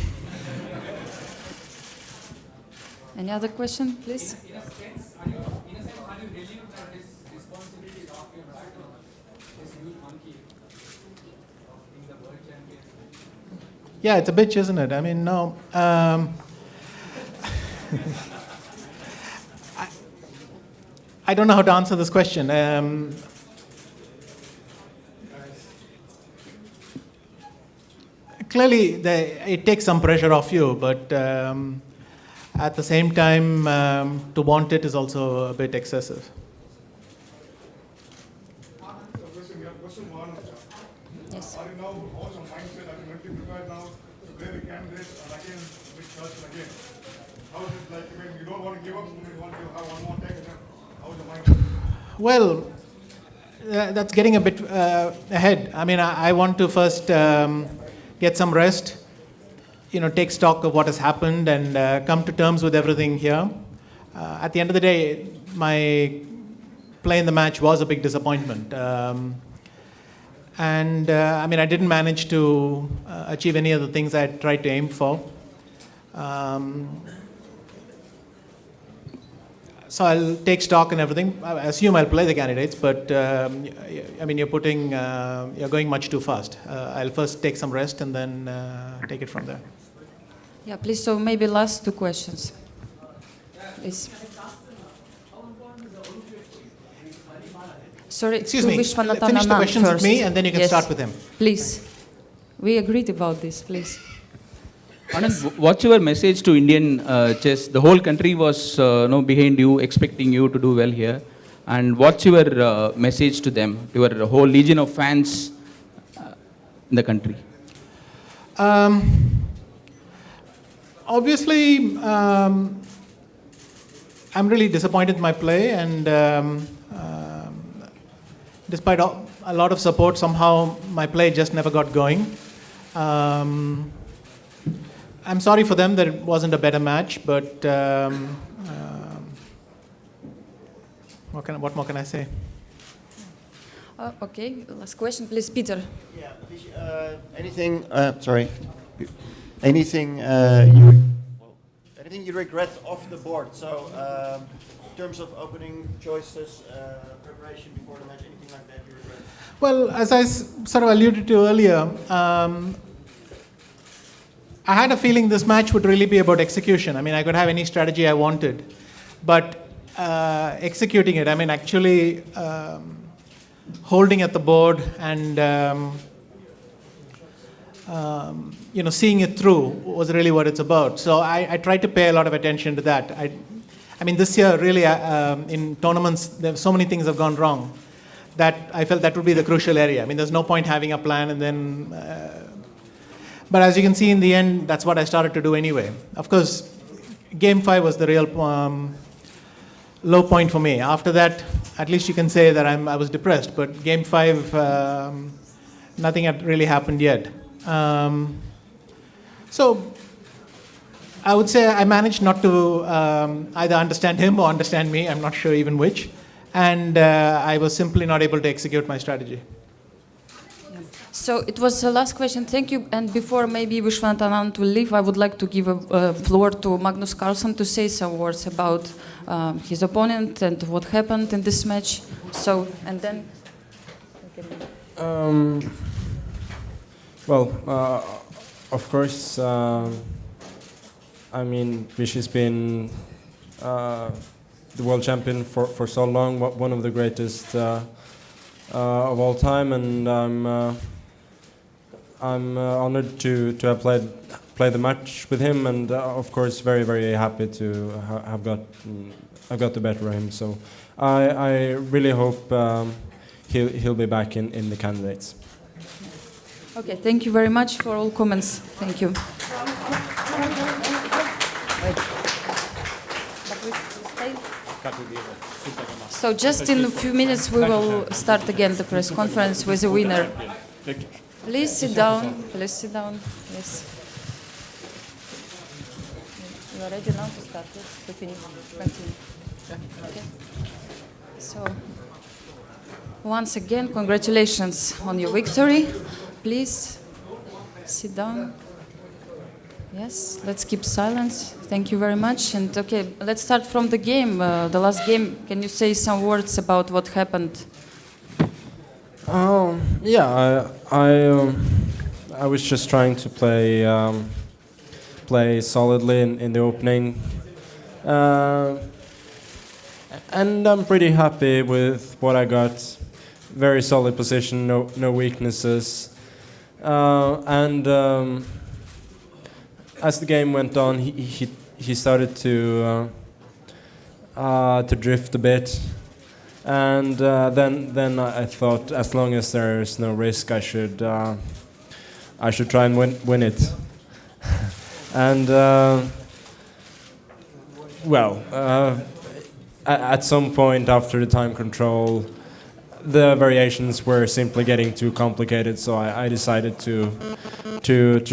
Speaker 5: Any other question, please?
Speaker 6: Yeah, it's a bitch, isn't it? No. I don't know how to answer this question. Clearly, it takes some pressure off you, but at the same time, to want it is also a bit excessive.
Speaker 5: Yes.
Speaker 8: Are you now also mindset? Are you mentally prepared now to play the candidate and again with Carlsen again? How is it like when you don't want to give up, you want to have one more take attempt? How is the mindset?
Speaker 6: Well, that's getting a bit ahead. I want to first get some rest, take stock of what has happened and come to terms with everything here. At the end of the day, my play in the match was a big disappointment. I didn't manage to achieve any of the things I had tried to aim for. So I'll take stock and everything. I assume I'll play the candidates, but you're going much too fast. I'll first take some rest and then take it from there.
Speaker 5: Yeah, please. So maybe last 2 questions. Please. Sorry,
Speaker 6: Excuse me.
Speaker 5: Viswanthan
Speaker 6: Finish the
Speaker 5: Anand
Speaker 6: questions
Speaker 5: first.
Speaker 6: with me, and then you can
Speaker 5: Yes.
Speaker 6: start with him.
Speaker 5: Please. We agreed about this, please.
Speaker 7: Anand, what's your message to Indian chess? The whole country was behind you, expecting you to do well here. And what's your message to them, to your whole legion of fans in the country?
Speaker 6: Obviously, I'm really disappointed in my play, and despite a lot of support, somehow my play just never got going. I'm sorry for them that it wasn't a better match, but what more can I say?
Speaker 5: Okay, last question, please, Peter.
Speaker 9: Yeah, anything? Sorry. Anything you regret off the board? So, in terms of opening choices, preparation before the match, anything like that you regret?
Speaker 6: Well, as I sort of alluded to earlier, I had a feeling this match would really be about execution. I mean, I could have any strategy I wanted, but executing it, I mean, actually holding at the board and seeing it through was really what it's about. So I tried to pay a lot of attention to that. I mean, this year really in tournaments, there so many things have gone wrong that I felt that would be the crucial area. I mean, there's no point having a plan and then. But as you can see in the end, that's what I started to do anyway. Of course, Game 5 was the real low point for me. After that, at least you can say that I was depressed. But Game 5, nothing had really happened yet. So I would say I managed not to either understand him or understand me. I'm not sure even which. And I was simply not able to execute my strategy.
Speaker 5: So it was the last question. Thank you. And before maybe Viswanthan Anand will leave, I would like to give a floor to Magnus Carlsen to say some words about his opponent and what happened in this match. So, and then.
Speaker 10: Of course, I mean, Vish has been the world champion for so long, one of the greatest of all time, and I'm honored to have played the match with him, and of course very, very happy to have got the better of him. So I really hope he'll be back in the candidates.
Speaker 5: Okay, thank you very much for all comments. Thank you. So just in a few minutes we will start again the press conference with the winner. Please sit down. Please sit down. Yes. You are ready now to start? Yes, to finish. Continue. Okay. So, once again, congratulations on your victory. Please sit down. Yes, let's keep silence. Thank you very much. And okay, let's start from the game. The last game. Can you say some words about what happened?
Speaker 10: Yeah, I was just trying to play solidly in the opening, and I'm pretty happy with what I got. Very solid position, no weaknesses, and as the game went on, he started to drift a bit. And then I thought, as long as there's no risk, I should try and win it. And at some point after the time control, the variations were simply getting too complicated. So I decided to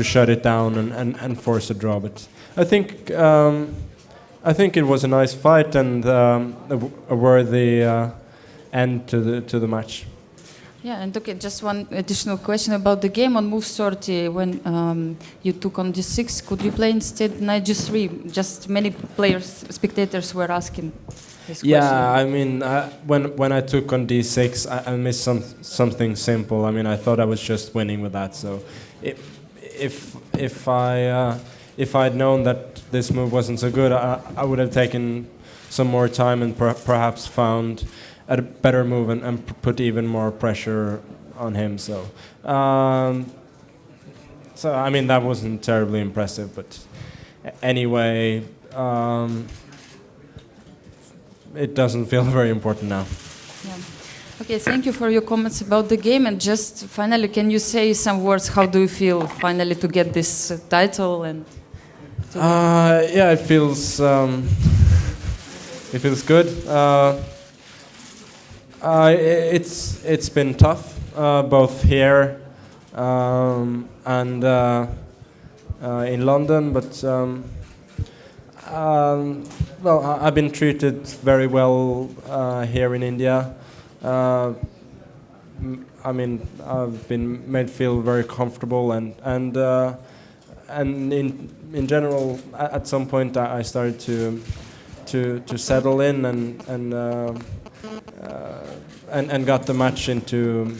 Speaker 10: shut it down and force a draw. But I think it was a nice fight and a worthy end to the match.
Speaker 5: Yeah, and okay, just one additional question about the game on move 30. When you took on d6, could you play instead knight g3? Just many spectators were asking this question.
Speaker 10: Yeah, I mean, when I took on d6, I missed something simple. I mean, I thought I was just winning with that. So, if I'd known that this move wasn't so good, I would have taken some more time and perhaps found a better move and put even more pressure on him. So So I mean that wasn't terribly impressive, but anyway, it doesn't feel very important now.
Speaker 5: Yeah. Okay, thank you for your comments about the game. And just finally, can you say some words? How do you feel finally to get this title? And
Speaker 10: yeah, it feels good. It's been tough, both here and in London, but well, I've been treated very well here in India. I mean, I've been made feel very comfortable, and in general, at some point, I started to settle in and got the match into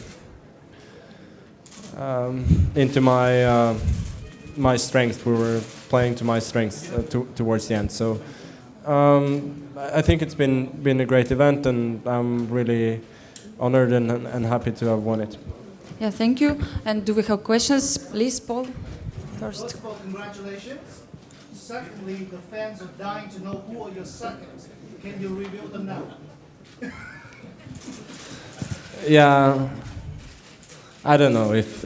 Speaker 10: my strength. We were playing to my strengths towards the end. So I think it's been a great event, and I'm really honored and happy to have won it.
Speaker 5: Yeah, thank you. And do we have questions? Please, Paul, first.
Speaker 11: First of all, congratulations. Secondly, the fans are dying to know who are your seconds. Can you reveal them now?
Speaker 10: Yeah, I don't know if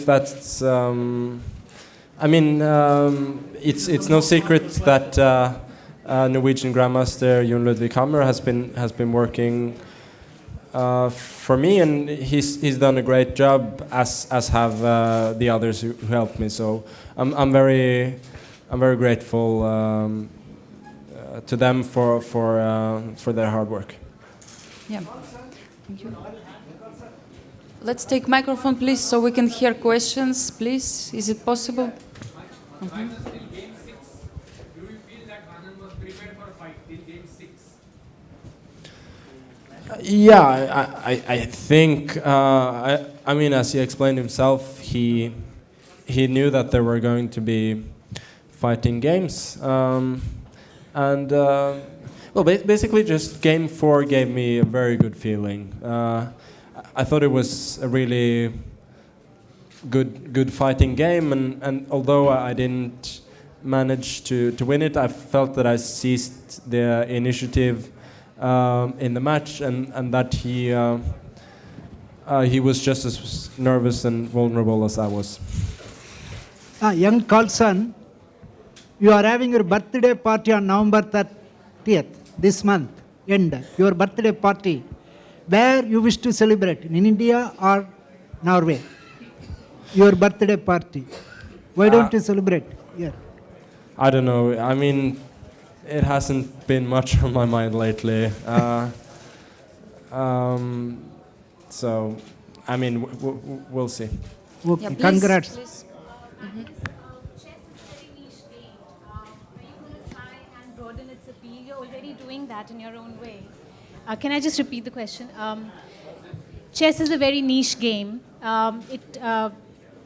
Speaker 10: that's. I mean, it's no secret that Norwegian Grandmaster Jon Ludvig Hammer has been working for me, and he's done a great job, as have the others who helped me. So I'm very grateful to them for their hard work.
Speaker 5: Yeah, thank you. Let's take microphone, please, so we can hear questions. Please, is it possible?
Speaker 10: Yeah, I think. I mean, as he explained himself, he knew that there were going to be fighting games, and well, basically, just game 4 gave me a very good feeling. I thought it was a really good fighting game, and although I didn't manage to win it, I felt that I seized the initiative in the match, and that he was just as nervous and vulnerable as I was.
Speaker 11: Young Carlsen, you are having your birthday party on November 30th, this month, end, your birthday party. Where you wish to celebrate, in India or Norway? Your birthday party. Why don't you celebrate here?
Speaker 10: I don't know. I mean, it hasn't been much on my mind lately. So, I mean, we'll see.
Speaker 11: Okay,
Speaker 5: Yeah, please,
Speaker 11: congrats.
Speaker 5: Please.
Speaker 12: Chess is a very niche game. Are you going to try and broaden its appeal? You're already doing that in your own way. Can I just repeat the question? Chess is a very niche game. It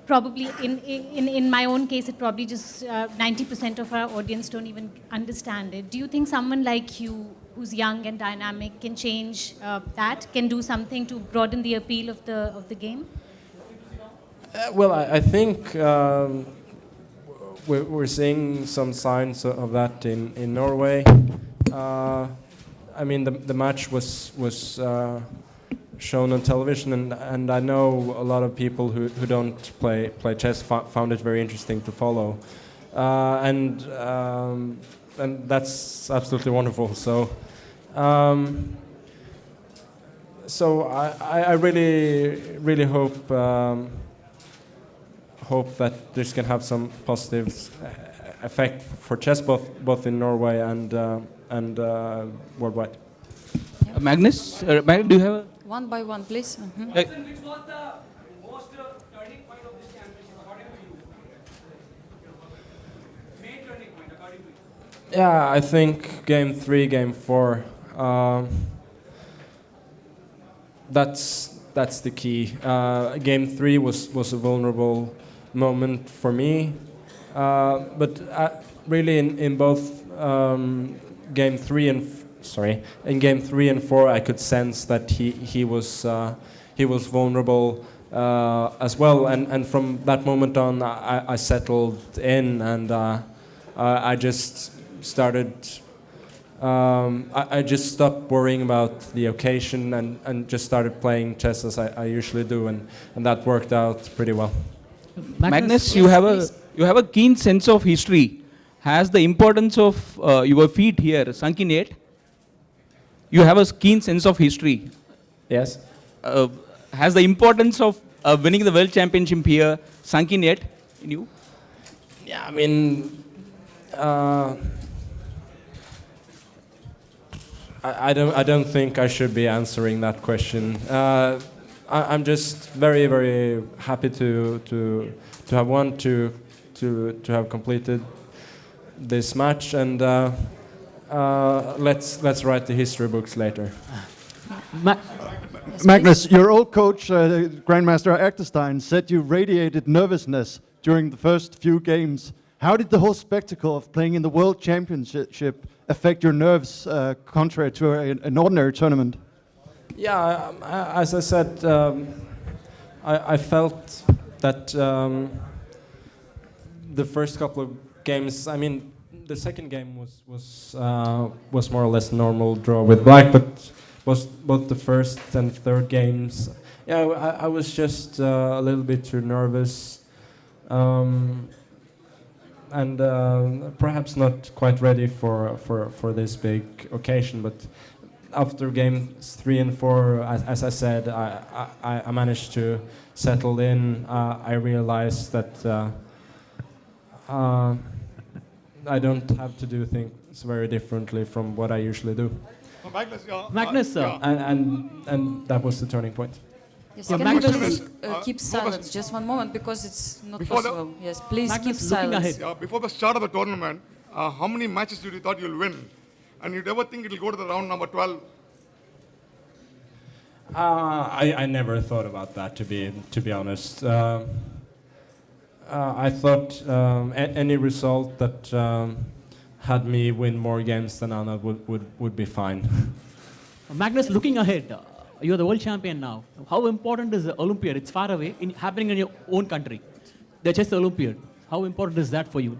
Speaker 12: probably, in my own case, it probably just 90% of our audience don't even understand it. Do you think someone like you, who's young and dynamic, can change that? Can do something to broaden the appeal of the game?
Speaker 10: Well, I think we're seeing some signs of that in Norway. I mean, the match was shown on television, and I know a lot of people who don't play chess found it very interesting to follow, and that's absolutely wonderful. So I really hope that this can have some positive effect for chess, both in Norway and worldwide.
Speaker 7: Magnus, Magnus, do you have a...
Speaker 5: One by one, please.
Speaker 13: Which was the most turning point of this championship according to you? Main turning point according to you?
Speaker 10: Yeah, I think game 3, game 4. That's the key. Game 3 was a vulnerable moment for me, but really in both game 3 and in game 3 and 4, I could sense that he was vulnerable as well. And from that moment on, I settled in, and I just started. I just stopped worrying about the occasion and just started playing chess as I usually do, and that worked out pretty well.
Speaker 7: Magnus, you have a keen sense of history. Has the importance of your feat here sunk in yet? You have a keen sense of history.
Speaker 10: Yes.
Speaker 7: Has the importance of winning the world championship here sunk in yet in you?
Speaker 10: Yeah, I mean, I don't think I should be answering that question. I'm just very, very happy to have won, to have completed this match, and let's write the history books later.
Speaker 9: Magnus, your old coach, Grandmaster Echtestein, said you radiated nervousness during the first few games. How did the whole spectacle of playing in the World Championship affect your nerves, contrary to an ordinary tournament?
Speaker 10: Yeah, as I said, I felt that the first couple of games, I mean, the second game was more or less normal draw with black, but was both the first and third games. Yeah, I was just a little bit too nervous, and perhaps not quite ready for this big occasion. But after games 3 and 4, as I said, I managed to settle in. I realized that I don't have to do things very differently from what I usually do.
Speaker 8: Magnus,
Speaker 10: and that was the turning point.
Speaker 5: Yes, can Magnus keep silence just one moment, because it's not possible. Yes, please Magnus, keep silence.
Speaker 8: Before the start of the tournament, how many matches did you thought you'll win? And you'd ever think it'll go to the round number 12?
Speaker 10: I never thought about that, to be honest. I thought any result that had me win more games than Anna would be fine.
Speaker 14: Magnus, looking ahead, you're the world champion now. How important is the Olympiad? It's far away, happening in your own country. The chess Olympiad. How important is that for you?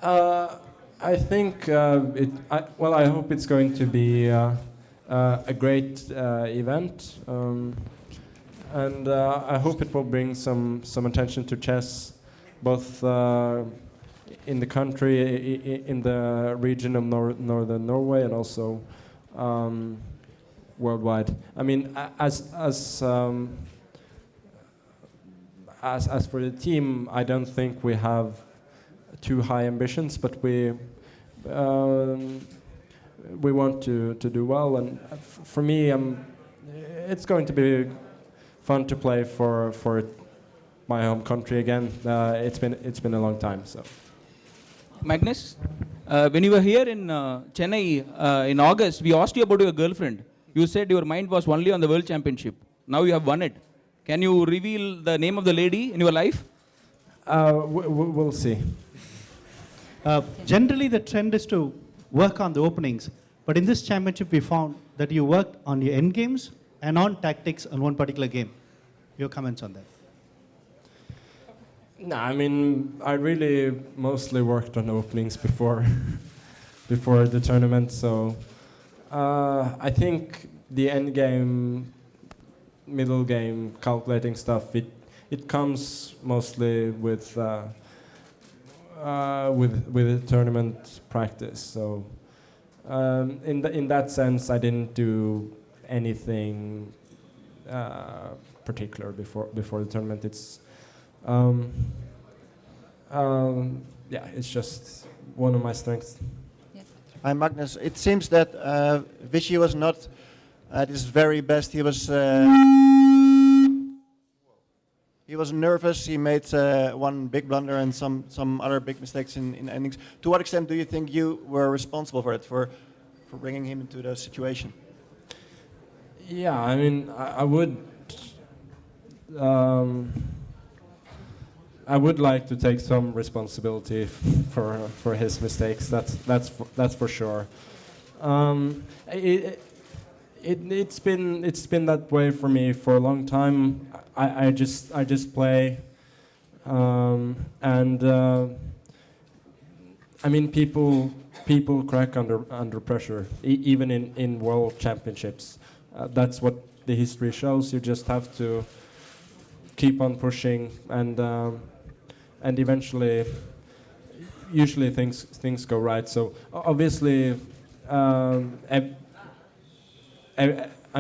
Speaker 10: I think I hope it's going to be a great event, and I hope it will bring some attention to chess, both in the country, in the region of northern Norway, and also worldwide. I mean, as for the team, I don't think we have too high ambitions, but we want to do well, and for me, it's going to be fun to play for my home country again. It's been a long time. So,
Speaker 7: Magnus, when you were here in Chennai in August, we asked you about your girlfriend. You said your mind was only on the World Championship. Now you have won it. Can you reveal the name of the lady in your life?
Speaker 10: We'll see.
Speaker 15: Generally, the trend is to work on the openings, but in this championship, we found that you worked on your end games and on tactics on one particular game. Your comments on that?
Speaker 10: No, I mean, I really mostly worked on openings before the tournament, so I think the end game, middle game, calculating stuff, it comes mostly with tournament practice. So in that sense, I didn't do anything particular before the tournament. It's it's just one of my strengths.
Speaker 9: Hi, Magnus. It seems that Vichy was not at his very best. He was nervous. He made one big blunder and some other big mistakes in endings. To what extent do you think you were responsible for it, for bringing him into the situation?
Speaker 10: Yeah, I mean, I would like to take some responsibility for his mistakes. That's for sure. it's been that way for me for a long time. I just play, and I mean people crack under pressure, even in world championships. That's what the history shows. You just have to keep on pushing, and eventually, usually things go right. So obviously, I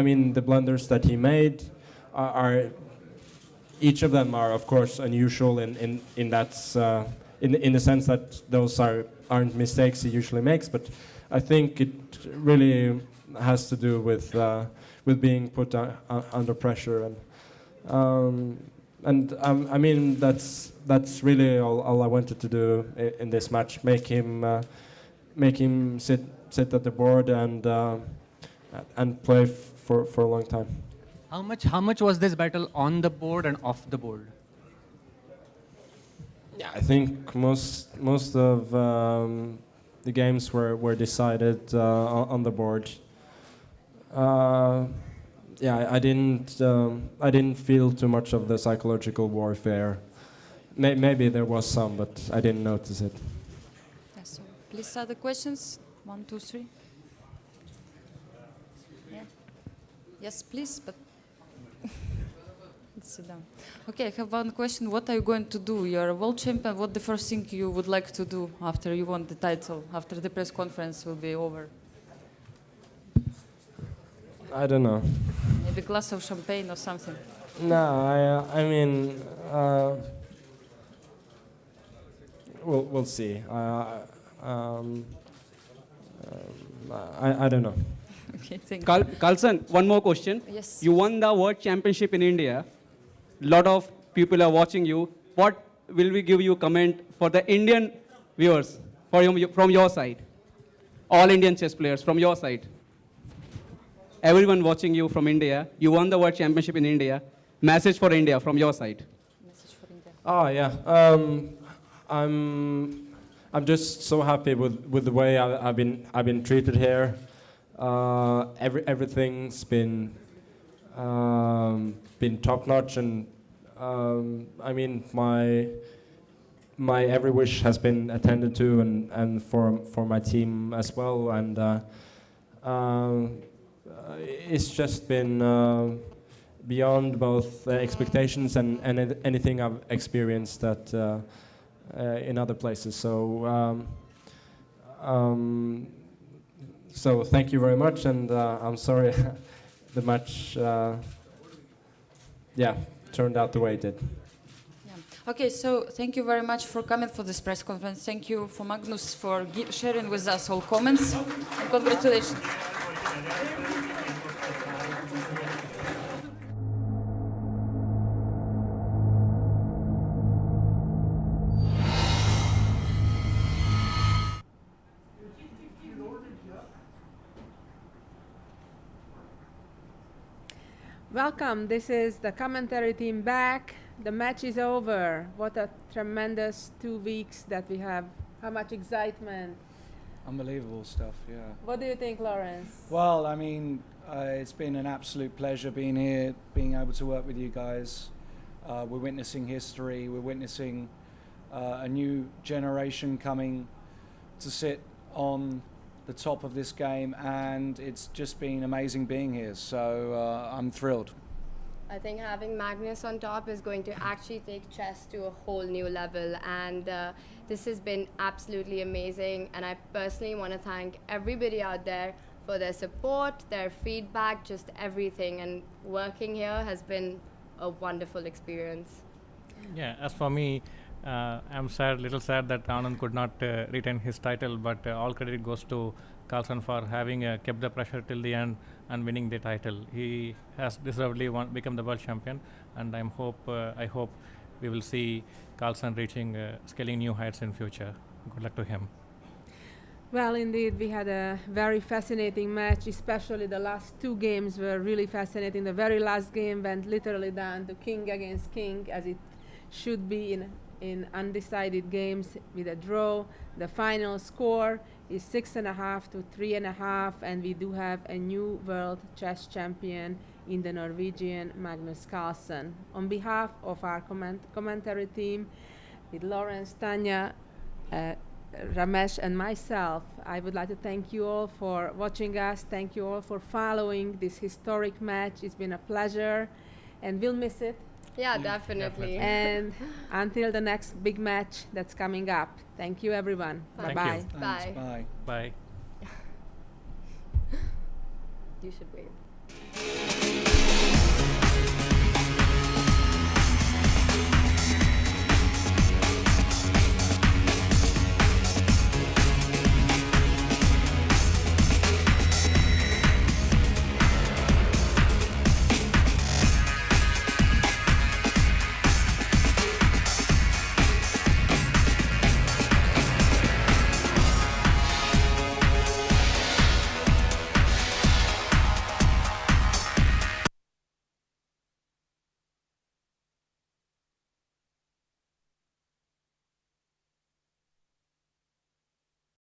Speaker 10: mean the blunders that he made are each of them are of course unusual in that in the sense that those aren't mistakes he usually makes, but I think it really has to do with being put under pressure, and I mean that's really all I wanted to do in this match, make him sit at the board and play for a long time.
Speaker 16: How much was this battle on the board and off the board?
Speaker 10: Yeah, I think most of the games were decided on the board. Yeah, I didn't feel too much of the psychological warfare. Maybe there was some, but I didn't notice it.
Speaker 5: Yeah, so please other questions. 1, 2, 3. Yeah. Yes, please, but let's sit down. Okay, I have one question. What are you going to do? You're a world champion. What the first thing you would like to do after you won the title, after the press conference will be over?
Speaker 10: I don't know.
Speaker 5: Maybe a glass of champagne or something.
Speaker 10: No, I mean, we'll see. I don't know.
Speaker 5: Okay, thank you.
Speaker 13: Carlsen, one more question.
Speaker 5: Yes.
Speaker 13: You won the World Championship in India. Lot of people are watching you. What will we give you comment for the Indian viewers from your side? All Indian chess players from your side. Everyone watching you from India. You won the World Championship in India. Message for India from your side.
Speaker 5: Message for India.
Speaker 10: Oh yeah. I'm just so happy with the way I've been treated here. Everything's been top notch, and I mean my every wish has been attended to, and for my team as well, and it's just been beyond both expectations and anything I've experienced in other places. So thank you very much, and I'm sorry the match turned out the way it did.
Speaker 5: Yeah. Okay, so thank you very much for coming for this press conference. Thank you for Magnus for sharing with us all comments, and congratulations.
Speaker 1: Welcome, this is the commentary team back. The match is over. What a tremendous 2 weeks that we have. How much excitement.
Speaker 3: Unbelievable stuff, yeah.
Speaker 1: What do you think, Lawrence?
Speaker 3: Well, I mean, it's been an absolute pleasure being here, being able to work with you guys. We're witnessing history. We're witnessing a new generation coming to sit on the top of this game, and it's just been amazing being here. So I'm thrilled.
Speaker 4: I think having Magnus on top is going to actually take chess to a whole new level, and this has been absolutely amazing, and I personally want to thank everybody out there for their support, their feedback, just everything, and working here has been a wonderful experience.
Speaker 2: Yeah, as for me, I'm little sad that Anand could not retain his title, but all credit goes to Carlsen for having kept the pressure till the end and winning the title. He has deservedly become the world champion, and I hope we will see Carlsen scaling new heights in future. Good luck to him.
Speaker 1: Well, indeed, we had a very fascinating match, especially the last 2 games were really fascinating. The very last game went literally down to king against king, as it should be in undecided games with a draw. The final score is 6.5 to 3.5, and we do have a new world chess champion in the Norwegian Magnus Carlsen. On behalf of our commentary team, with Lawrence, Tanya, Ramesh and myself, I would like to thank you all for watching us. Thank you all for following this historic match. It's been a pleasure, and we'll miss it.
Speaker 4: Yeah, definitely.
Speaker 1: And until the next big match that's coming up. Thank you, everyone. Bye-bye.
Speaker 3: Thanks, bye.
Speaker 2: Bye.
Speaker 4: You should wait.